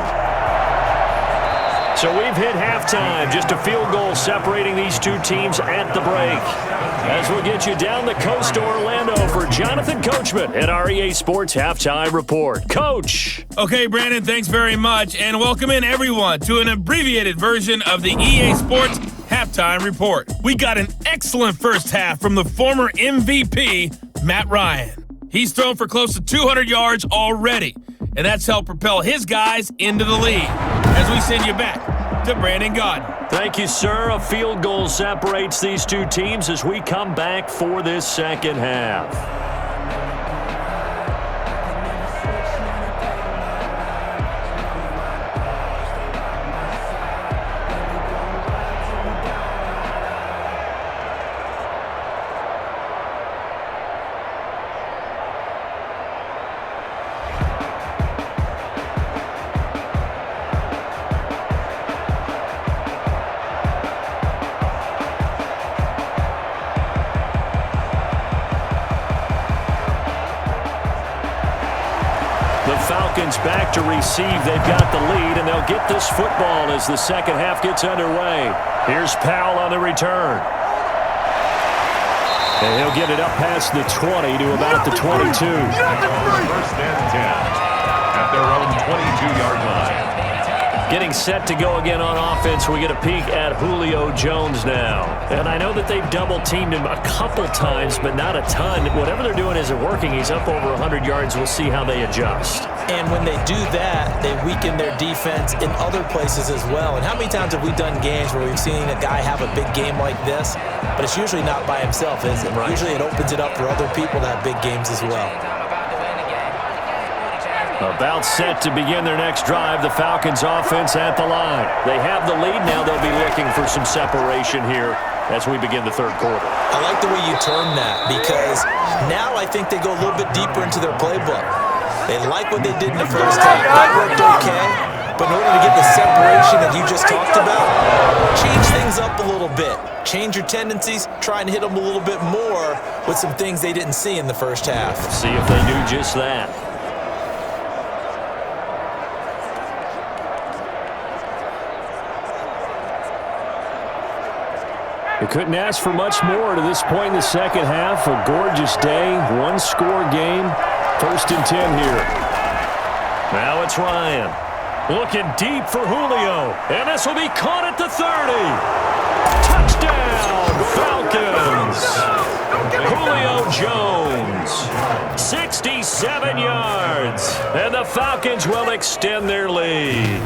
So we've hit halftime, just a field goal separating these two teams at the break. As we'll get you down the coast to Orlando for Jonathan Coachman at our EA Sports Halftime Report. Coach! Okay, Brandon, thanks very much, and welcome in everyone to an abbreviated version of the EA Sports Halftime Report. We got an excellent first half from the former MVP, Matt Ryan. He's thrown for close to 200 yards already, and that's helped propel his guys into the lead. As we send you back to Brandon Gaudin. Thank you, sir. A field goal separates these two teams as we come back for this second half. Falcons back to receive. They've got the lead, and they'll get this football as the second half gets underway. Here's Powell on the return. And he'll get it up past the 20 to about the 22. 1st and 10 at their own 22-yard line. Getting set to go again on offense, we get a peek at Julio Jones now. And I know that they've double-teamed him a couple times, but not a ton. Whatever they're doing isn't working. He's up over 100 yards. We'll see how they adjust. And when they do that, they weaken their defense in other places as well. And how many times have we done games where we've seen a guy have a big game like this, but it's usually not by himself, is it? Right. Usually it opens it up for other people to have big games as well. About set to begin their next drive, the Falcons offense at the line. They have the lead. Now they'll be looking for some separation here as we begin the third quarter. I like the way you term that, because now I think they go a little bit deeper into their playbook. They like what they did in the first half. That worked okay. But in order to get the separation that you just talked about, change things up a little bit. Change your tendencies, try and hit them a little bit more with some things they didn't see in the first half. See if they do just that. You couldn't ask for much more to this point in the second half. A gorgeous day, one-score game. 1st and 10 here. Now it's Ryan. Looking deep for Julio. And this will be caught at the 30. Touchdown, Falcons. Julio Jones. 67 yards. And the Falcons will extend their lead.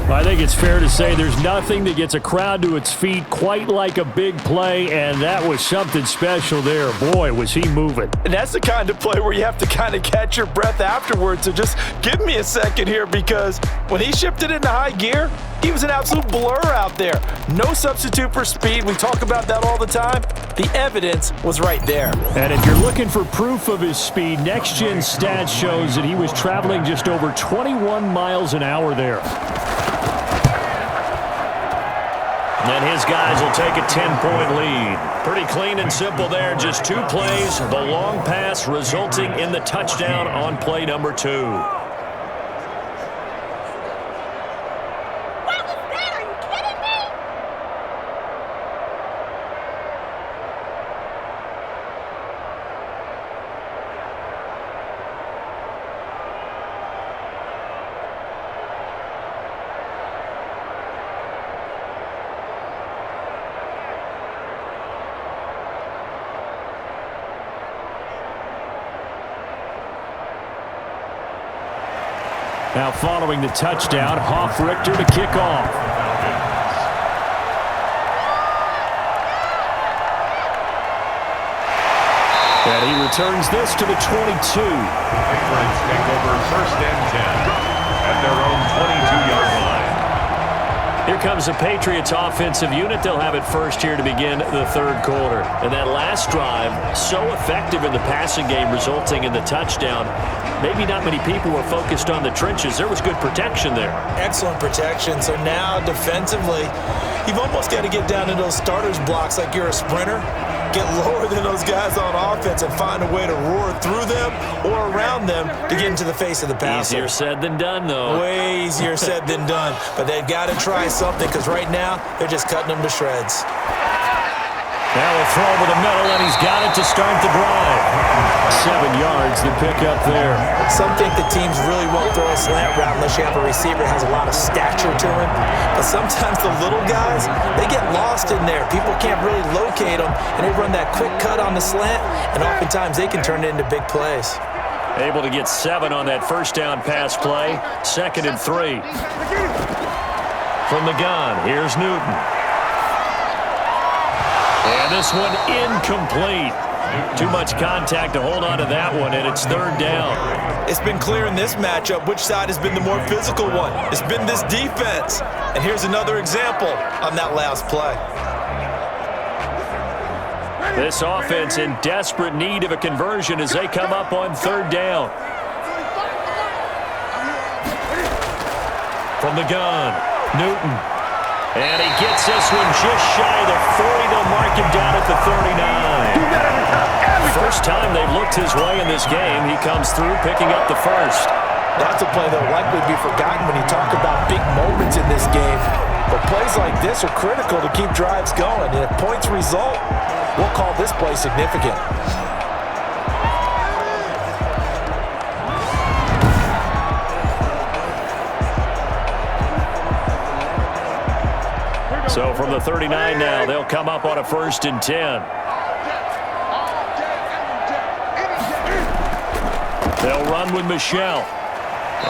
I think it's fair to say there's nothing that gets a crowd to its feet quite like a big play, and that was something special there. Boy, was he moving. And that's the kind of play where you have to kind of catch your breath afterwards. So just give me a second here, because when he shifted into high gear, he was an absolute blur out there. No substitute for speed. We talk about that all the time. The evidence was right there. And if you're looking for proof of his speed, next-gen stats shows that he was traveling just over 21 miles an hour there. And his guys will take a 10-point lead. Pretty clean and simple there. Just 2 plays. The long pass resulting in the touchdown on play number 2. Now following the touchdown, Richter to kick off. And he returns this to the 22. Patriots take over 1st and 10 at their own 22-yard line. Here comes the Patriots offensive unit. They'll have it first here to begin the 3rd quarter. And that last drive, so effective in the passing game, resulting in the touchdown. Maybe not many people were focused on the trenches. There was good protection there. Excellent protection. So now defensively, you've almost got to get down to those starters blocks like you're a sprinter. Get lower than those guys on offense and find a way to roar through them or around them to get into the face of the passer. Easier said than done, though. Way easier said than done. But they've got to try something, because right now they're just cutting them to shreds. Now a throw over the middle, and he's got it to start the drive. 7 yards to pick up there. Some think the teams really won't throw a slant route unless you have a receiver that has a lot of stature to him. But sometimes the little guys, they get lost in there. People can't really locate them, and they run that quick cut on the slant, and oftentimes they can turn it into big plays. Able to get 7 on that first down pass play. 2nd and 3. From the gun, here's Newton. And this one incomplete. Too much contact to hold on to that one, and it's 3rd down. It's been clear in this matchup which side has been the more physical one. It's been this defense. And here's another example on that last play. This offense in desperate need of a conversion as they come up on 3rd down. From the gun, Newton. And he gets this one just shy of the 40. They'll mark him down at the 39. First time they've looked his way in this game. He comes through picking up the first. That's a play that will likely be forgotten when you talk about big moments in this game. But plays like this are critical to keep drives going. And if points result, we'll call this play significant. So from the 39 now, they'll come up on a 1st and 10. They'll run with Michelle.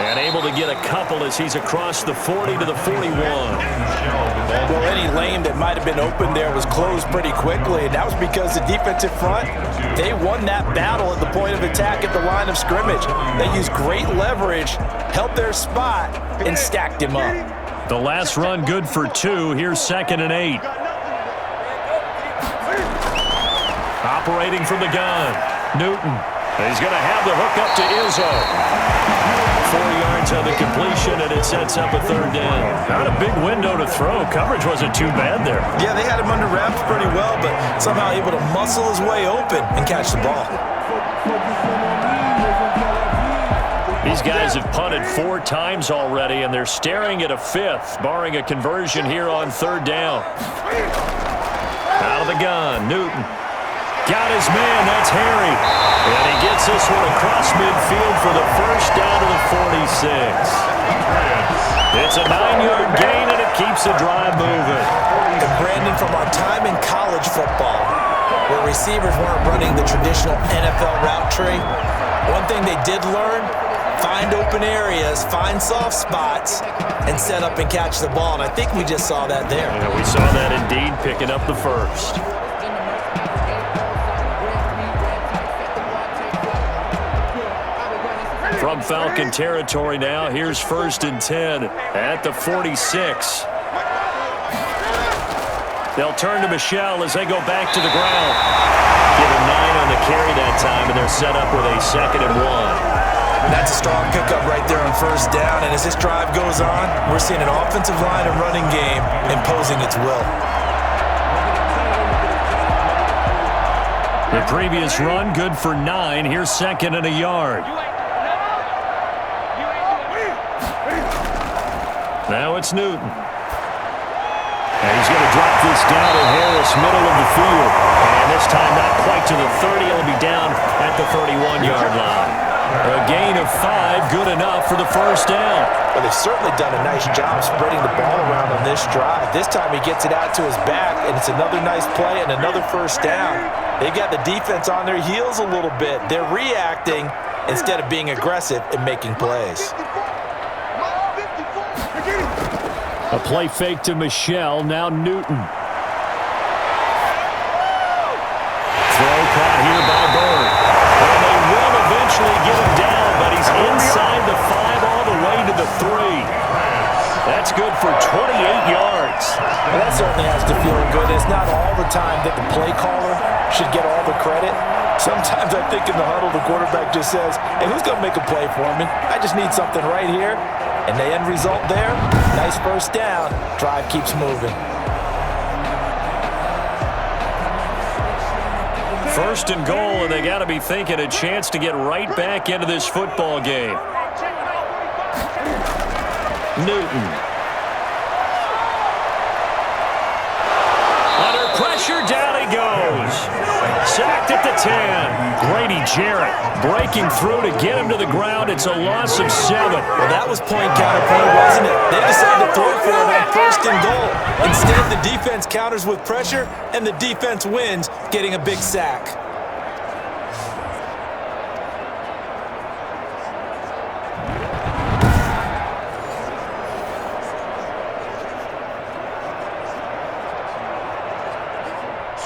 And able to get a couple as he's across the 40 to the 41. Well, any lane that might have been open there was closed pretty quickly, and that was because the defensive front, they won that battle at the point of attack at the line of scrimmage. They used great leverage, held their spot, and stacked him up. The last run good for 2. Here's 2nd and 8. Operating from the gun, Newton. He's going to have the hook up to Izzo. 4 yards on the completion, and it sets up a third down. Not a big window to throw. Coverage wasn't too bad there. Yeah, they had him under wraps pretty well, but somehow able to muscle his way open and catch the ball. These guys have punted 4 times already, and they're staring at a 5th, barring a conversion here on third down. Out of the gun, Newton. Got his man, that's Harry. And he gets this one across midfield for the first down to the 46. It's a 9-yard gain, and it keeps the drive moving. And Brandon, from our time in college football, where receivers weren't running the traditional NFL route tree, one thing they did learn, find open areas, find soft spots, and set up and catch the ball. And I think we just saw that there. Yeah, we saw that indeed, picking up the first. From Falcon territory now, here's 1st and 10 at the 46. They'll turn to Michelle as they go back to the ground. Give him 9 on the carry that time, and they're set up with a 2nd and 1. That's a strong pickup right there on first down, and as this drive goes on, we're seeing an offensive line and running game imposing its will. The previous run, good for 9. Here's 2nd and a yard. Now it's Newton. And he's going to drop this down to Harris, middle of the field. And this time not quite to the 30. He'll be down at the 31-yard line. A gain of 5, good enough for the first down. Well, they've certainly done a nice job spreading the ball around on this drive. This time he gets it out to his back, and it's another nice play and another first down. They've got the defense on their heels a little bit. They're reacting instead of being aggressive and making plays. A play fake to Michelle, now Newton. Throw caught here by Bird. And they will eventually get him down, but he's inside the 5 all the way to the 3. That's good for 28 yards. Well, that certainly has to feel good. It's not all the time that the play caller should get all the credit. Sometimes I think in the huddle, the quarterback just says, hey, who's going to make a play for me? I just need something right here. And the end result there, nice first down. Drive keeps moving. 1st and goal, and they got to be thinking a chance to get right back into this football game. Newton. Under pressure, down he goes. Sacked at the 10. Grady Jarrett breaking through to get him to the ground. It's a loss of 7. Well, that was point counterpoint, wasn't it? They decided to throw for it on 1st and goal. Instead, the defense counters with pressure, and the defense wins, getting a big sack.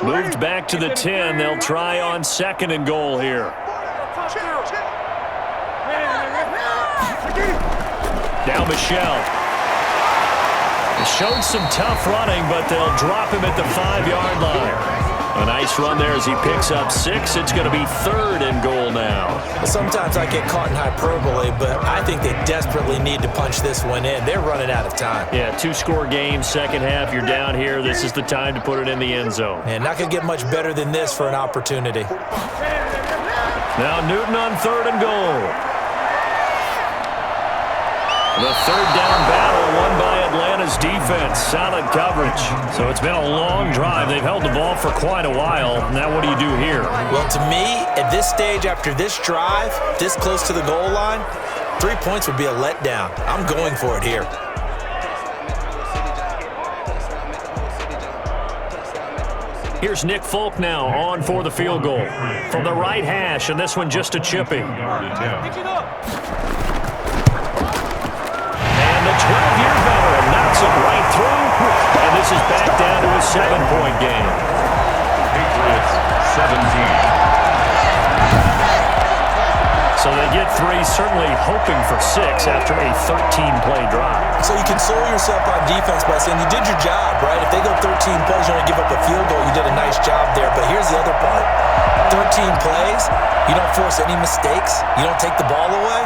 Moved back to the 10. They'll try on 2nd and goal here. Now Michelle. Showed some tough running, but they'll drop him at the 5-yard line. A nice run there as he picks up 6. It's going to be 3rd and goal now. Well, sometimes I get caught in hyperbole, but I think they desperately need to punch this one in. They're running out of time. Yeah, 2-score game, second half. You're down here. This is the time to put it in the end zone. And not going to get much better than this for an opportunity. Now Newton on 3rd and goal. The 3rd down battle won by Atlanta's defense. Solid coverage. So it's been a long drive. They've held the ball for quite a while. Now what do you do here? Well, to me, at this stage after this drive, this close to the goal line, 3 points would be a letdown. I'm going for it here. Here's Nick Folk now on for the field goal. From the right hash, and this one just a chippy. And the 12-year veteran knocks it right through. And this is back down to a 7-point game. Patriots 17. So they get 3, certainly hoping for 6 after a 13-play drive. So you console yourself on defense by saying you did your job, right? If they go 13 plays, you only give up a field goal, you did a nice job there. But here's the other part. 13 plays, you don't force any mistakes, you don't take the ball away.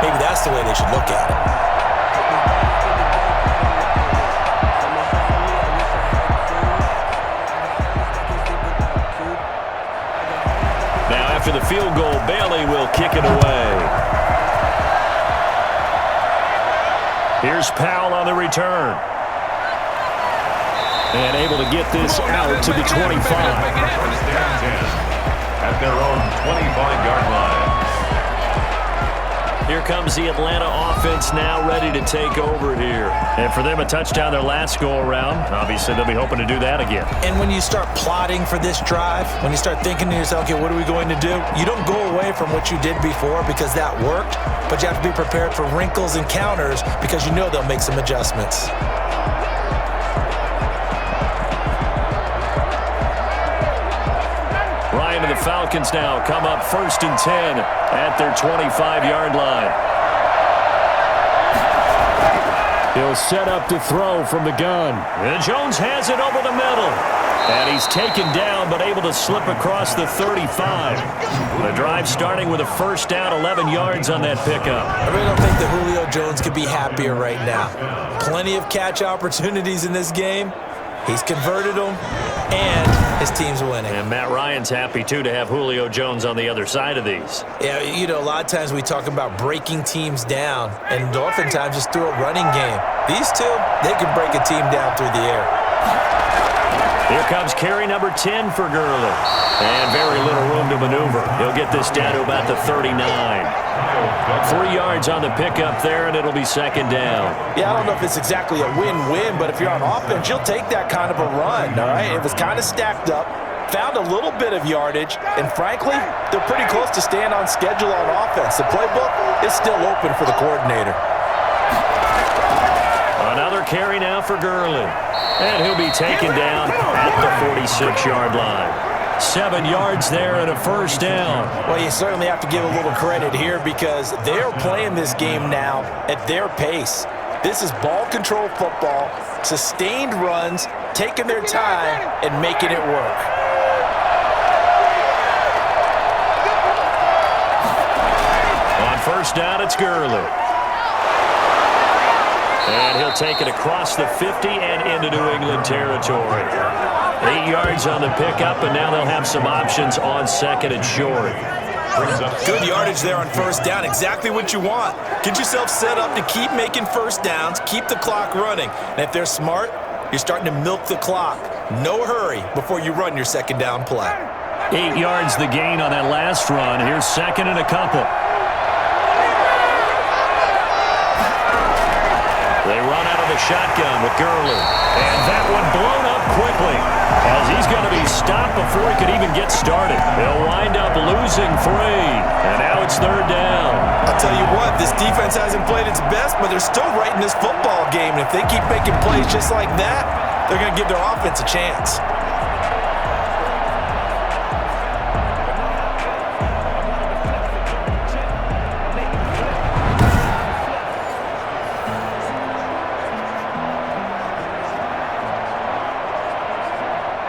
Maybe that's the way they should look at it. Now after the field goal, Bailey will kick it away. Here's Powell on the return. And able to get this out to the 25. At their own 25-yard line. Here comes the Atlanta offense now ready to take over here. And for them, a touchdown their last go-around. Obviously, they'll be hoping to do that again. And when you start plotting for this drive, when you start thinking to yourself, okay, what are we going to do? You don't go away from what you did before because that worked, but you have to be prepared for wrinkles and counters because you know they'll make some adjustments. Ryan and the Falcons now come up 1st and 10 at their 25-yard line. He'll set up to throw from the gun. And Jones has it over the middle. And he's taken down, but able to slip across the 35. The drive starting with a first down, 11 yards on that pickup. I really don't think that Julio Jones could be happier right now. Plenty of catch opportunities in this game. He's converted them, and his team's winning. And Matt Ryan's happy, too, to have Julio Jones on the other side of these. Yeah, you know, a lot of times we talk about breaking teams down, and oftentimes just through a running game. These two, they can break a team down through the air. Here comes carry number 10 for Gurley. And very little room to maneuver. He'll get this down to about the 39. 3 yards on the pickup there, and it'll be second down. Yeah, I don't know if it's exactly a win-win, but if you're on offense, you'll take that kind of a run, all right? It was kind of stacked up, found a little bit of yardage, and frankly, they're pretty close to staying on schedule on offense. The playbook is still open for the coordinator. Another carry now for Gurley. And he'll be taken down at the 46-yard line. 7 yards there and a first down. Well, you certainly have to give a little credit here because they're playing this game now at their pace. This is ball control football, sustained runs, taking their time and making it work. On first down, it's Gurley. And he'll take it across the 50 and into New England territory. 8 yards on the pickup, and now they'll have some options on second and short. Good yardage there on first down. Exactly what you want. Get yourself set up to keep making first downs, keep the clock running. And if they're smart, you're starting to milk the clock. No hurry before you run your second down play. 8 yards the gain on that last run. Here's second and a couple. They run out of the shotgun with Gurley. And that one blown up quickly as he's going to be stopped before he could even get started. They'll wind up losing 3. And now it's third down. I'll tell you what, this defense hasn't played its best, but they're still right in this football game. And if they keep making plays just like that, they're going to give their offense a chance.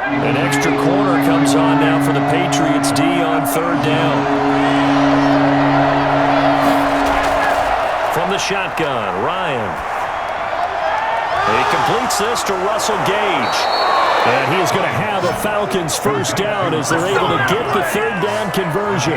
An extra corner comes on now for the Patriots D on third down. From the shotgun, Ryan. He completes this to Russell Gage. And he is going to have a Falcons first down as they're able to get the third down conversion.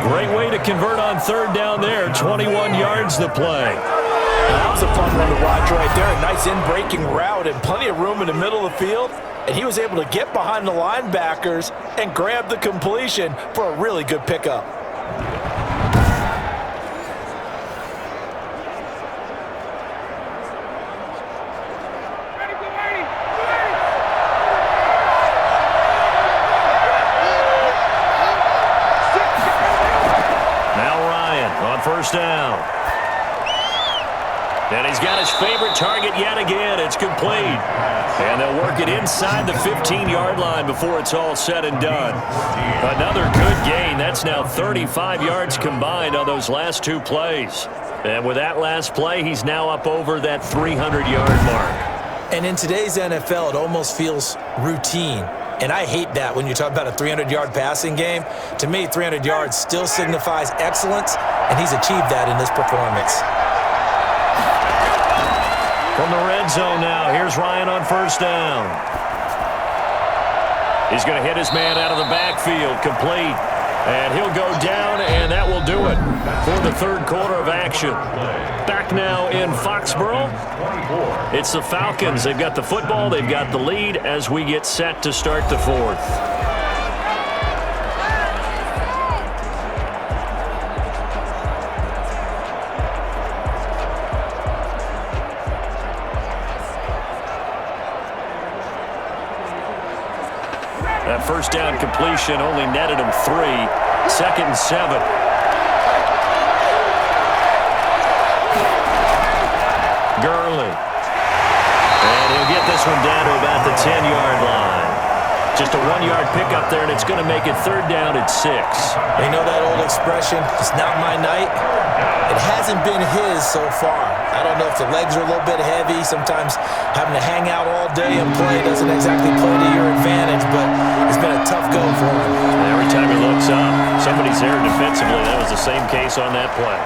Great way to convert on third down there. 21 yards to play. That was a fun one to watch right there. A nice in-breaking route and plenty of room in the middle of the field. And he was able to get behind the linebackers and grab the completion for a really good pickup. Now Ryan on first down. And he's got his favorite target yet again. It's complete. And they'll work it inside the 15-yard line before it's all said and done. Another good gain. That's now 35 yards combined on those last 2 plays. And with that last play, he's now up over that 300-yard mark. And in today's NFL, it almost feels routine. And I hate that when you talk about a 300-yard passing game. To me, 300 yards still signifies excellence, and he's achieved that in this performance. From the red zone now, here's Ryan on first down. He's going to hit his man out of the backfield, complete. And he'll go down, and that will do it for the third quarter of action. Back now in Foxborough. It's the Falcons. They've got the football. They've got the lead as we get set to start the fourth. That first down completion only netted him 3. 2nd and 7. Gurley. And he'll get this one down to about the 10-yard line. Just a 1-yard pickup there, and it's going to make it 3rd down at 6. You know that old expression, it's not my night? It hasn't been his so far. I don't know if the legs are a little bit heavy. Sometimes having to hang out all day and play doesn't exactly play to your advantage, but it's been a tough go for him. And every time he looks up, somebody's there defensively. That was the same case on that play.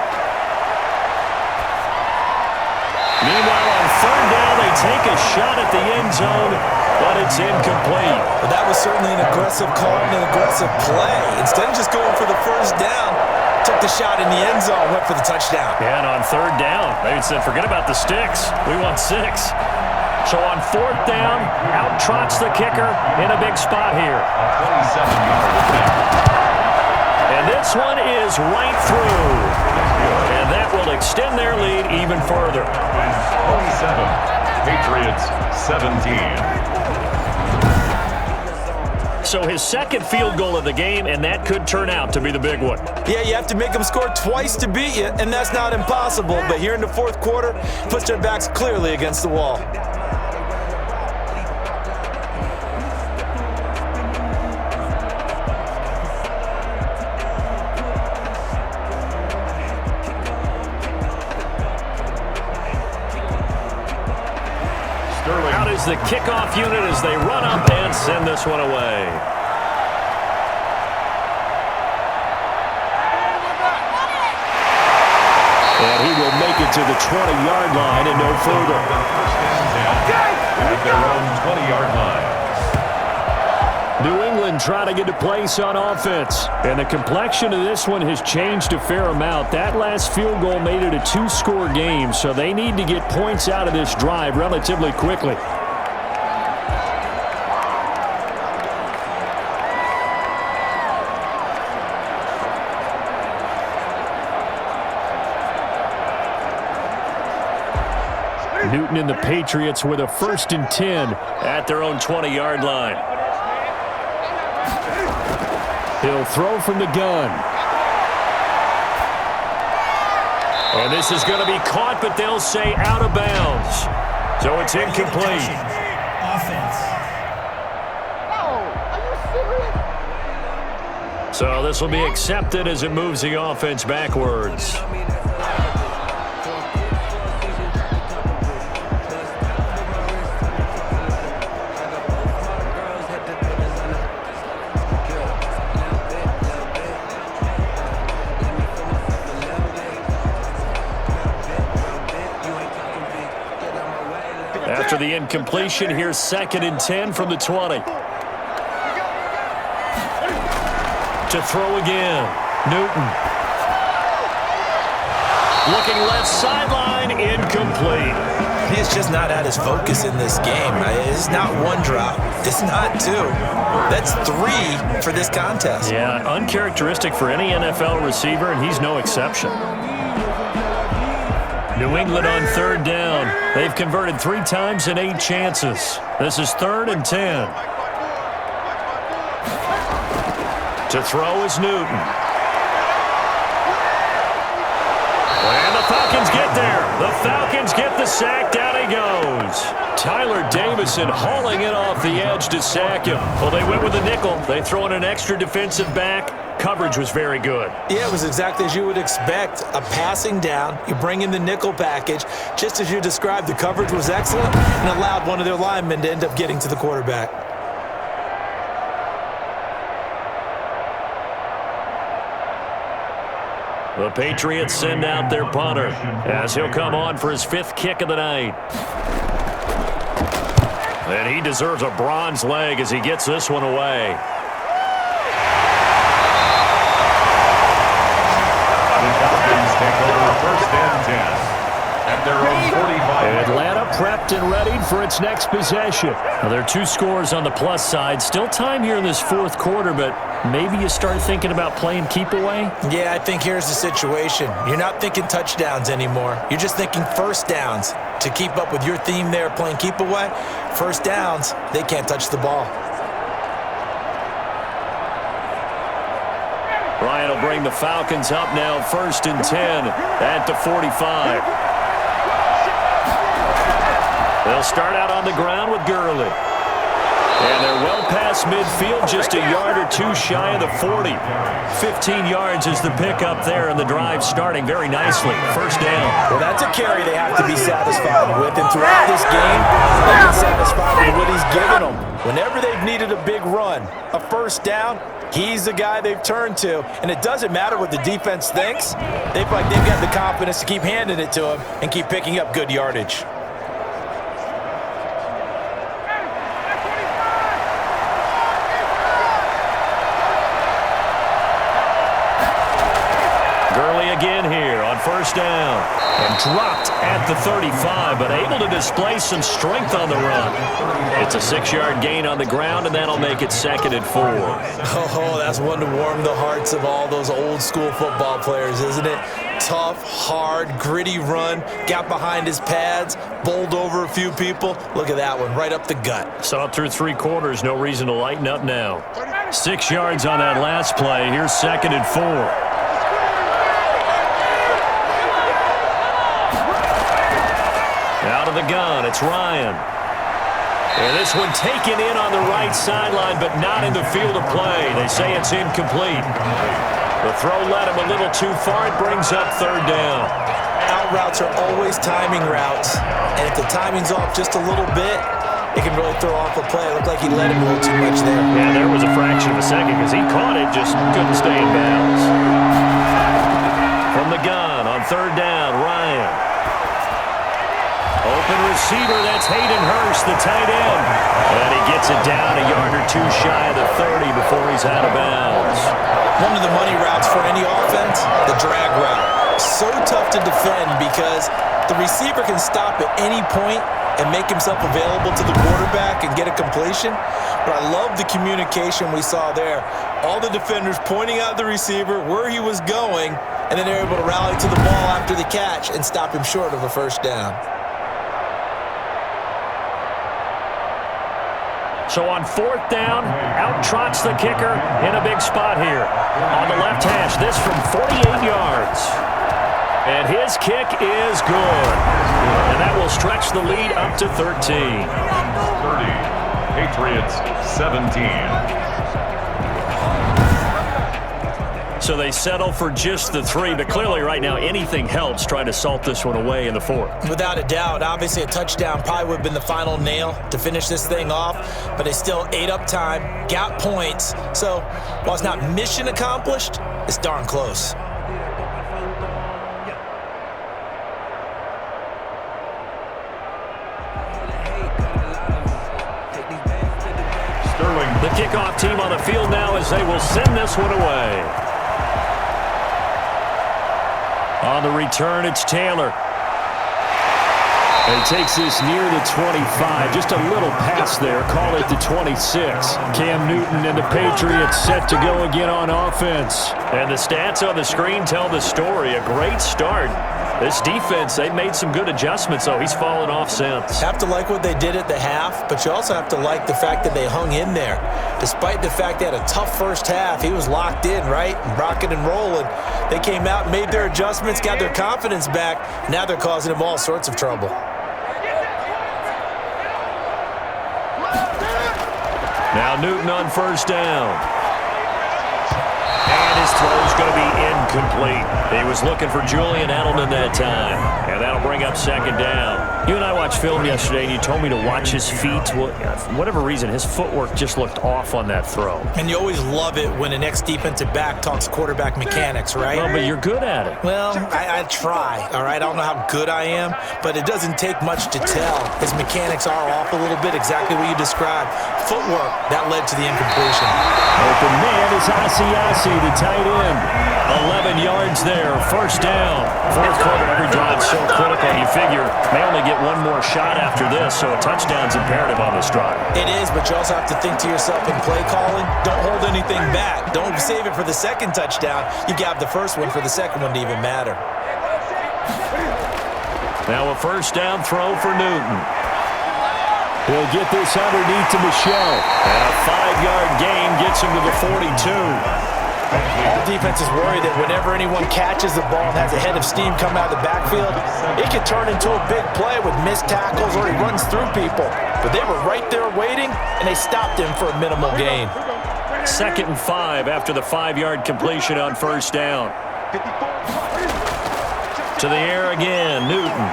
Meanwhile, on 3rd down, they take a shot at the end zone, but it's incomplete. But that was certainly an aggressive call and an aggressive play. Instead of just going for the first down, took the shot in the end zone, went for the touchdown. Yeah, and on 3rd down, they said, forget about the sticks. We want 6. So on 4th down, out trots the kicker in a big spot here. And this one is right through. And that will extend their lead even further. 27, Patriots 17. So his 2nd field goal of the game, and that could turn out to be the big one. Yeah, you have to make them score twice to beat you, and that's not impossible. But here in the 4th quarter, puts their backs clearly against the wall. Out is the kickoff unit as they run up and send this one away. And he will make it to the 20-yard line and no further. At their own 20-yard line. New England trying to get a place on offense. And the complexion of this one has changed a fair amount. That last field goal made it a 2-score game, so they need to get points out of this drive relatively quickly. Newton and the Patriots with a 1st and 10 at their own 20-yard line. He'll throw from the gun. And this is going to be caught, but they'll say out of bounds. So it's incomplete. So this will be accepted as it moves the offense backwards. After the incompletion, here's 2nd and 10 from the 20. To throw again, Newton. Looking left sideline, incomplete. He's just not at his focus in this game. It's not 1 drop. It's not 2. That's 3 for this contest. Yeah, uncharacteristic for any NFL receiver, and he's no exception. New England on 3rd down. They've converted 3 times in 8 chances. This is 3rd and 10. To throw is Newton. And the Falcons get there. The Falcons get the sack. Down he goes. Tyler Davison hauling it off the edge to sack him. Well, they went with a nickel. They throw in an extra defensive back. Coverage was very good. Yeah, it was exactly as you would expect. A passing down, you bring in the nickel package. Just as you described, the coverage was excellent and allowed one of their linemen to end up getting to the quarterback. The Patriots send out their punter as he'll come on for his 5th kick of the night. And he deserves a bronze leg as he gets this one away. The Falcons take over 1st and 10. At their own 45. Atlanta prepped and ready for its next possession. Now, there are 2 scores on the plus side. Still time here in this 4th quarter, but maybe you start thinking about playing keep away? Yeah, I think here's the situation. You're not thinking touchdowns anymore. You're just thinking first downs. To keep up with your theme there, playing keep away, first downs, they can't touch the ball. Ryan will bring the Falcons up now 1st and 10 at the 45. They'll start out on the ground with Gurley. And they're well past midfield, just a yard or 2 shy of the 40. 15 yards is the pickup there, and the drive starting very nicely. First down. Well, that's a carry they have to be satisfied with. And throughout this game, they've been satisfied with what he's given them. Whenever they've needed a big run, a first down, he's the guy they've turned to. And it doesn't matter what the defense thinks. They've got the confidence to keep handing it to him and keep picking up good yardage. Again here on first down. And dropped at the 35, but able to display some strength on the run. It's a 6-yard gain on the ground, and that'll make it 2nd and 4. Oh, that's one to warm the hearts of all those old-school football players, isn't it? Tough, hard, gritty run. Got behind his pads, bowled over a few people. Look at that one, right up the gut. Saw it through 3 quarters. No reason to lighten up now. 6 yards on that last play. Here's 2nd and 4. Out of the gun, it's Ryan. And this one taken in on the right sideline, but not in the field of play. They say it's incomplete. The throw led him a little too far. It brings up 3rd down. Out routes are always timing routes, and if the timing's off just a little bit, it can really throw off a play. It looked like he let him a little too much there. Yeah, there was a fraction of a second because he caught it, just couldn't stay in bounds. From the gun on 3rd down, Ryan. Open receiver, that's Hayden Hurst, the tight end. And he gets it down a yard or 2 shy of the 30 before he's out of bounds. One of the money routes for any offense, the drag route. So tough to defend because the receiver can stop at any point and make himself available to the quarterback and get a completion. But I love the communication we saw there. All the defenders pointing out the receiver, where he was going, and then they're able to rally to the ball after the catch and stop him short of a first down. So on 4th down, out trots the kicker in a big spot here. On the left hash, this from 48 yards. And his kick is good. And that will stretch the lead up to 13. 30, Patriots 17. So they settle for just the 3, but clearly right now anything helps trying to salt this one away in the 4th. Without a doubt, obviously a touchdown probably would have been the final nail to finish this thing off, but they still ate up time, got points. So while it's not mission accomplished, it's darn close. The kickoff team on the field now as they will send this one away. On the return, it's Taylor. And he takes this near the 25. Just a little pass there. Call it the 26. Cam Newton and the Patriots set to go again on offense. And the stats on the screen tell the story. A great start. This defense, they've made some good adjustments, though. He's fallen off since. Have to like what they did at the half, but you also have to like the fact that they hung in there. Despite the fact they had a tough first half, he was locked in, right? Rocking and rolling. They came out, made their adjustments, got their confidence back. Now they're causing him all sorts of trouble. Now Newton on first down. And his throw is going to be incomplete. He was looking for Julian Edelman that time, and that'll bring up second down. You and I watched film yesterday, and you told me to watch his feet. Well, for whatever reason, his footwork just looked off on that throw. And you always love it when an ex-defensive back talks quarterback mechanics, right? Well, but you're good at it. Well, I try, all right? I don't know how good I am, but it doesn't take much to tell. His mechanics are off a little bit, exactly what you described. Footwork, that led to the incompletion. Open man is Asiasi, the tight end. 11 yards there, first down. Fourth quarter, every drive so critical. You figure may only get one more shot after this, so a touchdown's imperative on this drive. It is, but you also have to think to yourself in play calling, don't hold anything back. Don't save it for the second touchdown. You got the first one for the second one to even matter. Now a first down throw for Newton. He'll get this underneath to Michel. And a 5-yard gain gets him to the 42. All defenses worry that whenever anyone catches the ball and has a head of steam come out of the backfield, it could turn into a big play with missed tackles or he runs through people. But they were right there waiting, and they stopped him for a minimal gain. 2nd and 5 after the 5-yard completion on first down. To the air again, Newton.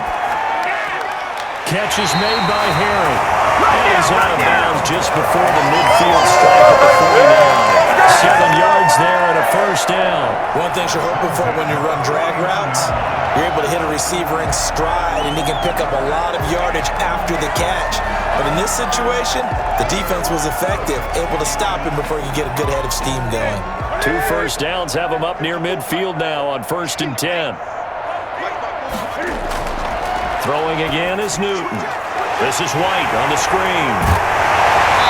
Catch is made by Harry. And he's out of bounds just before the midfield strike at the 49. 7 yards there and a first down. One thing you're hoping for when you run drag routes, you're able to hit a receiver in stride, and he can pick up a lot of yardage after the catch. But in this situation, the defense was effective, able to stop him before he could get a good head of steam going. 2 first downs have him up near midfield now on 1st and 10. Throwing again is Newton. This is White on the screen.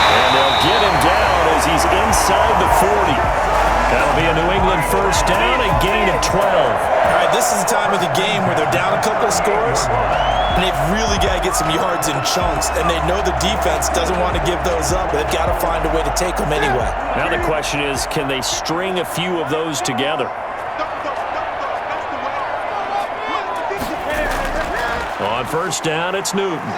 And they'll get him down as he's inside the 40. That'll be a New England first down, a gain of 12. All right, this is the time of the game where they're down a couple of scores, and they've really got to get some yards in chunks, and they know the defense doesn't want to give those up, but they've got to find a way to take them anyway. Now the question is, can they string a few of those together? On first down, it's Newton.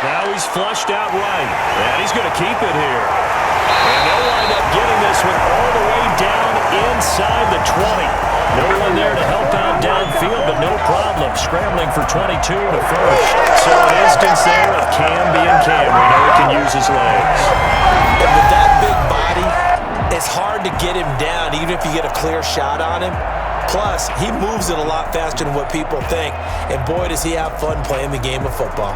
Now he's flushed out right, and he's going to keep it here. And they'll wind up getting this one all the way down inside the 20. No one there to help out downfield, but no problem. Scrambling for 22 to first. So an instance there of Cam being Cam. We know he can use his legs. And with that big body, it's hard to get him down, even if you get a clear shot on him. Plus, he moves it a lot faster than what people think. And boy, does he have fun playing the game of football.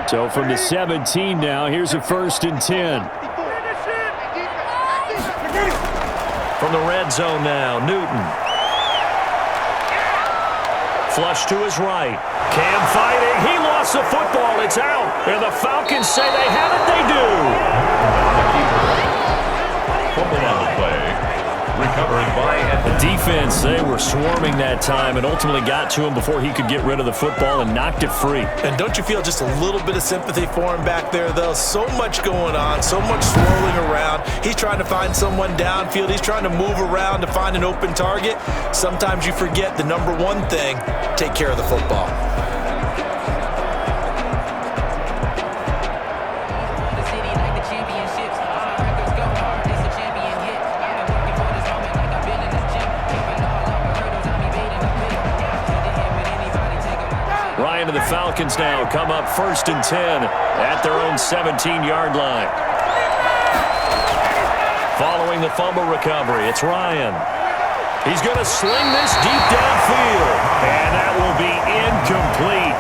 So from the 17 now, here's a 1st and 10. From the red zone now, Newton. Flush to his right. Cam fighting. He lost the football. It's out. And the Falcons say they have it. They do. Fumble on the play. Recovered by The defense, they were swarming that time and ultimately got to him before he could get rid of the football and knocked it free. And don't you feel just a little bit of sympathy for him back there, though? So much going on, so much swirling around. He's trying to find someone downfield. He's trying to move around to find an open target. Sometimes you forget the number one thing, take care of the football. To the Falcons now come up 1st and 10 at their own 17-yard line. Following the fumble recovery, it's Ryan. He's going to sling this deep downfield, and that will be incomplete.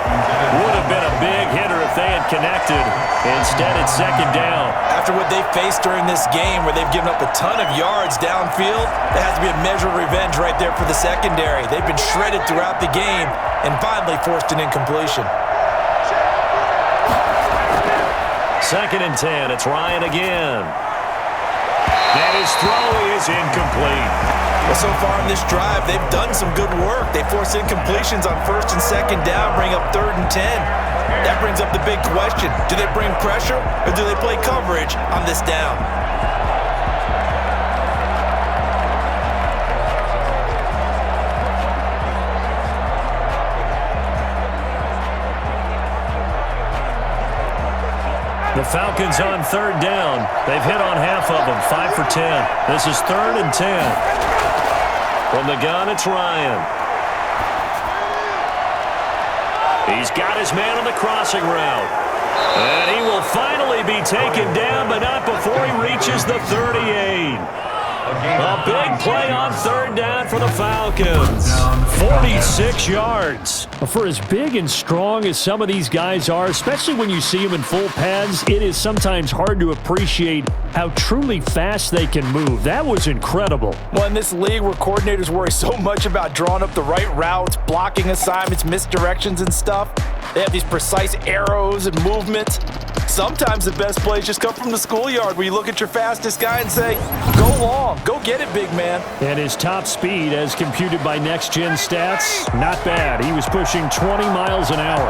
Would have been a big hitter if they had connected. Instead, it's 2nd down. After what they've faced during this game where they've given up a ton of yards downfield, there has to be a measure of revenge right there for the secondary. They've been shredded throughout the game and finally forced an incompletion. 2nd and 10, it's Ryan again. And his throw is incomplete. Well, so far in this drive, they've done some good work. They force incompletions on 1st and 2nd down, bring up 3rd and 10. That brings up the big question. Do they bring pressure or do they play coverage on this down? The The Falcons on third down. They've hit on half of them, 5 for 10. This is 3rd and 10. From the gun, it's Ryan. He's got his man on the crossing route. And he will finally be taken down, but not before he reaches the 38. A big play on third down for the Falcons. 46 yards. For as big and strong as some of these guys are, especially when you see them in full pads, it is sometimes hard to appreciate how truly fast they can move. That was incredible. Well, in this league where coordinators worry so much about drawing up the right routes, blocking assignments, misdirections and stuff, they have these precise arrows and movements. Sometimes the best plays just come from the schoolyard where you look at your fastest guy and say, go long, go get it, big man. And his top speed, as computed by Next Gen Stats, not bad. He was pushing 20 miles an hour.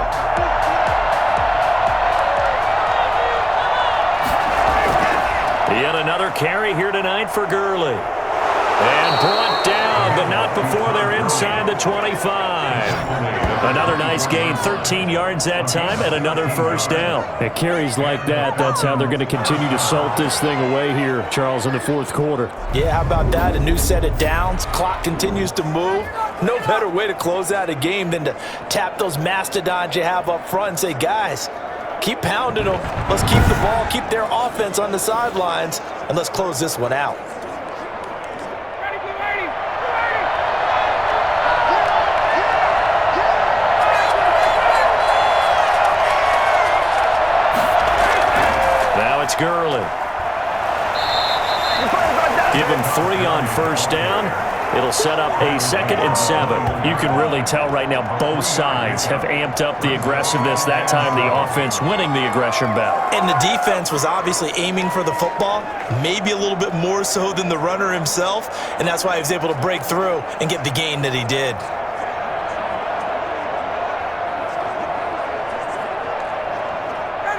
Yet another carry here tonight for Gurley. And brought down, but not before they're inside the 25. Another nice gain, 13 yards that time, and another first down. It carries like that. That's how they're going to continue to salt this thing away here, Charles, in the fourth quarter. Yeah, how about that? A new set of downs. Clock continues to move. No better way to close out a game than to tap those mastodons you have up front and say, guys, keep pounding them. Let's keep the ball, keep their offense on the sidelines, and let's close this one out. It's Gurley. Give him 3 on first down. It'll set up a 2nd and 7. You can really tell right now both sides have amped up the aggressiveness. That time the offense winning the aggression battle. And the defense was obviously aiming for the football, maybe a little bit more so than the runner himself, and that's why he was able to break through and get the gain that he did.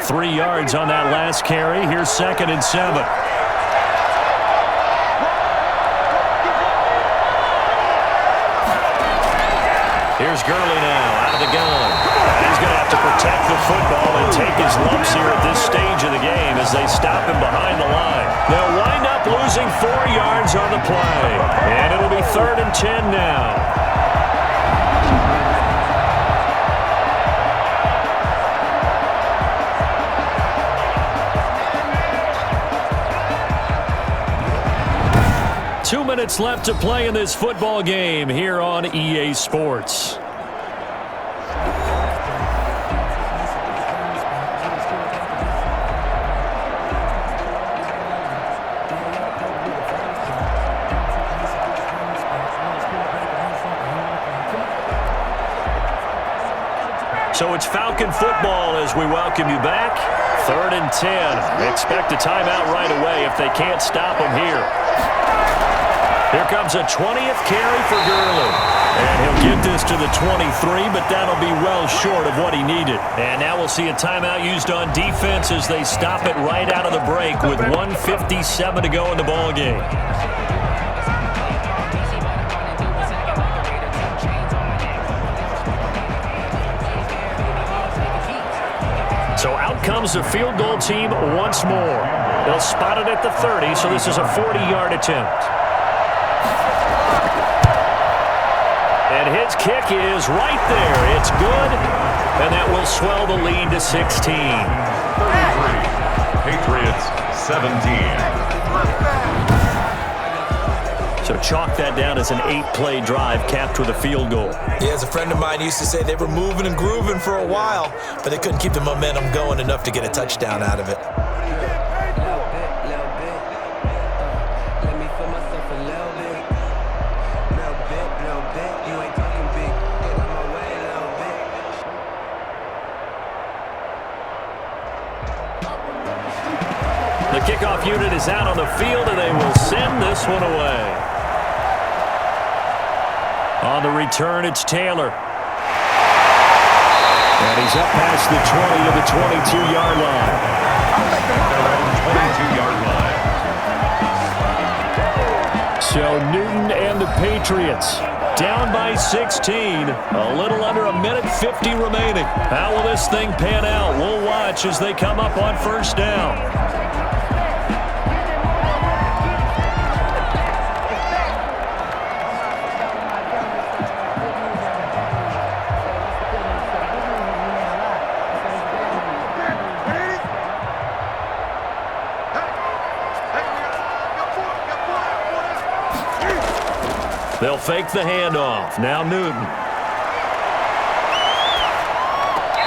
Three yards on that last carry. Here's 2nd and 7. Here's Gurley now out of the gun. He's going to have to protect the football and take his lumps here at this stage of the game as they stop him behind the line. They'll wind up losing 4 yards on the play. And it'll be 3rd and 10 now. Two minutes left to play in this football game here on EA Sports. So it's Falcon football as we welcome you back. 3rd and 10. Expect a timeout right away if they can't stop them here. Here comes a 20th carry for Gurley. And he'll get this to the 23, but that'll be well short of what he needed. And now we'll see a timeout used on defense as they stop it right out of the break with 1:57 to go in the ballgame. So out comes the field goal team once more. They'll spot it at the 30, so this is a 40-yard attempt. And his kick is right there. It's good, and that will swell the lead to 16. Patriots 17. So chalk that down as an 8-play drive capped with a field goal. Yeah, as a friend of mine used to say, they were moving and grooving for a while, but they couldn't keep the momentum going enough to get a touchdown out of it. The kickoff unit is out on the field, and they will send this one away. On the return, it's Taylor. And he's up past the 20 to the 22-yard line. So Newton and the Patriots Down by 16. A little under a minute 50 remaining. How will this thing pan out? We'll watch as they come up on first down. They'll fake the handoff. Now Newton.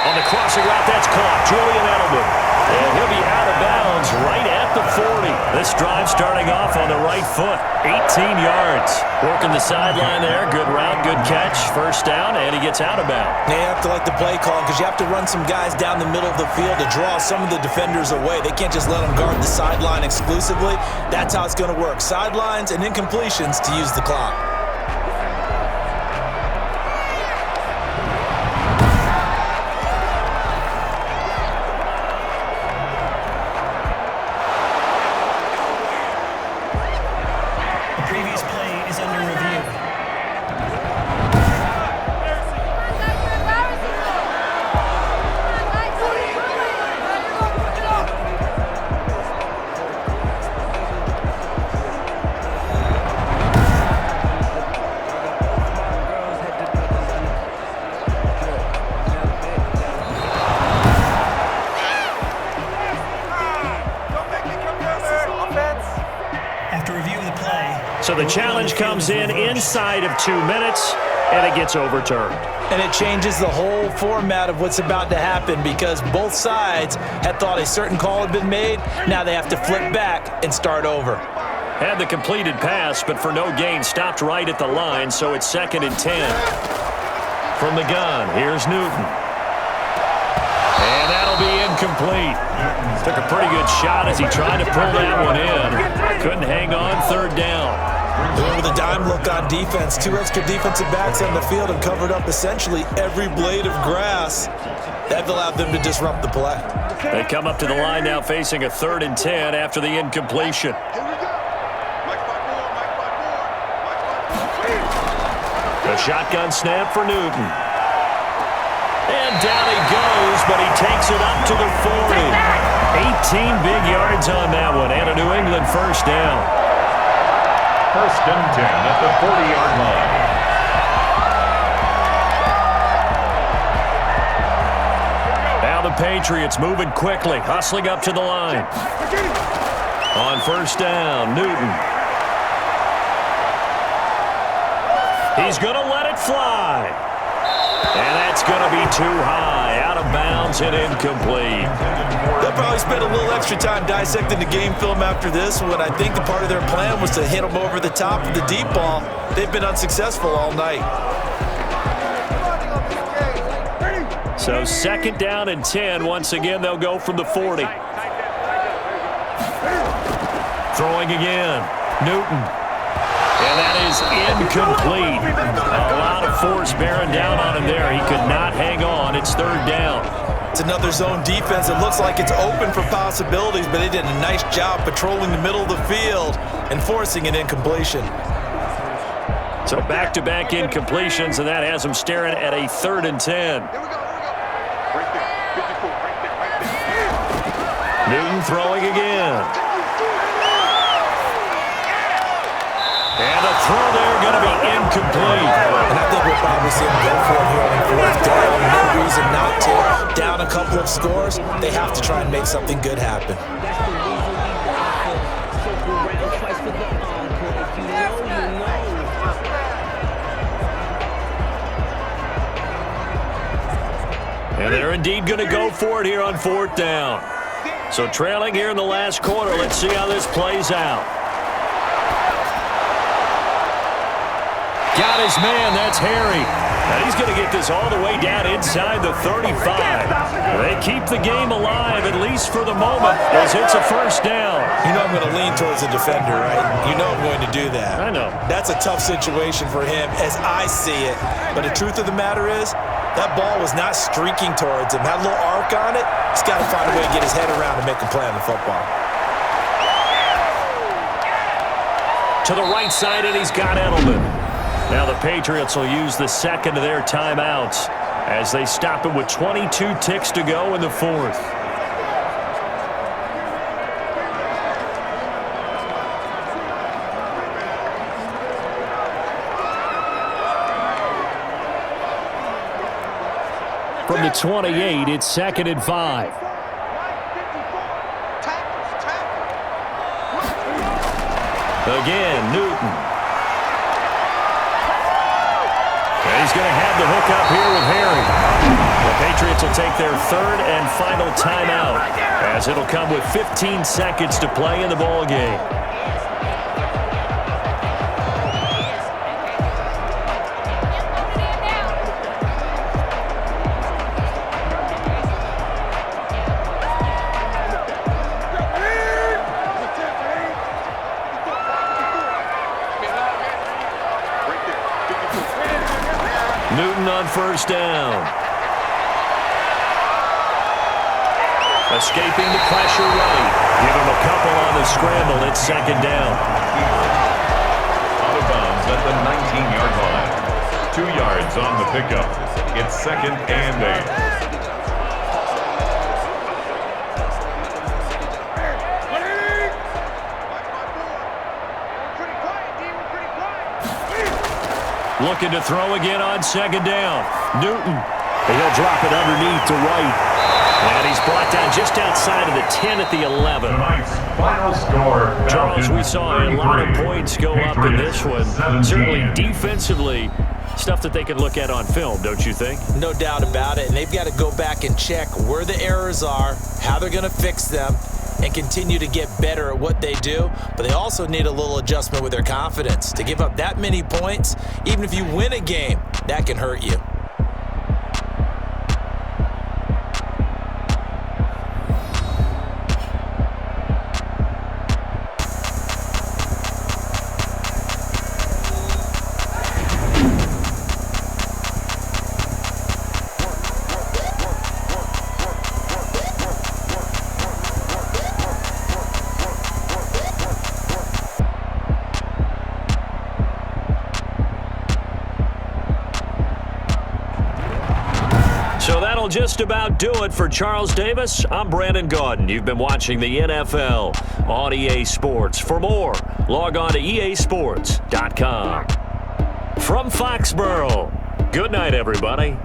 On the crossing route, that's caught. Julian Edelman. And he'll be out of bounds right at the 40. This drive starting off on the right foot. 18 yards. Working the sideline there. Good route, good catch. First down, and he gets out of bounds. They have to like the play call because you have to run some guys down the middle of the field to draw some of the defenders away. They can't just let them guard the sideline exclusively. That's how it's going to work. Sidelines and incompletions to use the clock. So the challenge comes in inside of 2 minutes, and it gets overturned. And it changes the whole format of what's about to happen because both sides had thought a certain call had been made. Now they have to flip back and start over. Had the completed pass, but for no gain, stopped right at the line, so it's 2nd and 10. From the gun, here's Newton. And that'll be incomplete. Took a pretty good shot as he tried to pull that one in. Couldn't hang on, 3rd down. With a dime look on defense, 2 extra defensive backs on the field and covered up essentially every blade of grass. That allowed them to disrupt the play. They come up to the line now facing a 3rd and 10 after the incompletion. A shotgun snap for Newton. And down he goes, but he takes it up to the 40. 18 big yards on that one, and a New England first down. 1st and 10 at the 40-yard line. Now the Patriots moving quickly, hustling up to the line. On first down, Newton. He's going to let it fly. And that's going to be too high, out of bounds and incomplete. They'll probably spend a little extra time dissecting the game film after this one. I think the part of their plan was to hit them over the top of the deep ball. They've been unsuccessful all night. So 2nd down and 10. Once again, they'll go from the 40. Throwing again. Newton. And that is incomplete. A lot of force bearing down on him there. He could not hang on. It's 3rd down. It's another zone defense. It looks like it's open for possibilities, but they did a nice job patrolling the middle of the field and forcing an incompletion. So back-to-back incompletions, and that has them staring at a 3rd and 10. Newton throwing again. And a throw there going to be incomplete. And I think we'll probably see him go for it here on 4th down. No reason not to. Down a couple of scores, they have to try and make something good happen. And they're indeed going to go for it here on 4th down. So trailing here in the last quarter, let's see how this plays out. Got his man, that's Harry. Now he's going to get this all the way down inside the 35. They keep the game alive, at least for the moment, as it's a first down. You know I'm going to lean towards the defender, right? You know I'm going to do that. I know. That's a tough situation for him as I see it. But the truth of the matter is, that ball was not streaking towards him. Had a little arc on it. He's got to find a way to get his head around and make a play on the football. To the right side, and he's got Edelman. Now the Patriots will use the second of their timeouts as they stop it with 22 ticks to go in the fourth. From the 28, it's 2nd and 5. Again, Newton. And he's going to have the hook up here with Harry. The Patriots will take their third and final timeout as it'll come with 15 seconds to play in the ball game. Newton on first down. Escaping the pressure right. Give him a couple on the scramble. It's 2nd down. Out of bounds at the 19-yard line. 2 yards on the pickup. It's 2nd and 8. Looking to throw again on 2nd down. Newton. He'll drop it underneath to White. And he's brought down just outside of the 10 at the 11. Tonight's final score. Charles, we saw a lot of points go up in this one. Certainly defensively, stuff that they can look at on film, don't you think? No doubt about it. And they've got to go back and check where the errors are, how they're going to fix them, and continue to get better at what they do. But they also need a little adjustment with their confidence. To give up that many points, even if you win a game, that can hurt you. So that'll just about do it for Charles Davis. I'm Brandon Gaudin. You've been watching the NFL on EA Sports. For more, log on to easports.com. From Foxborough, good night, everybody.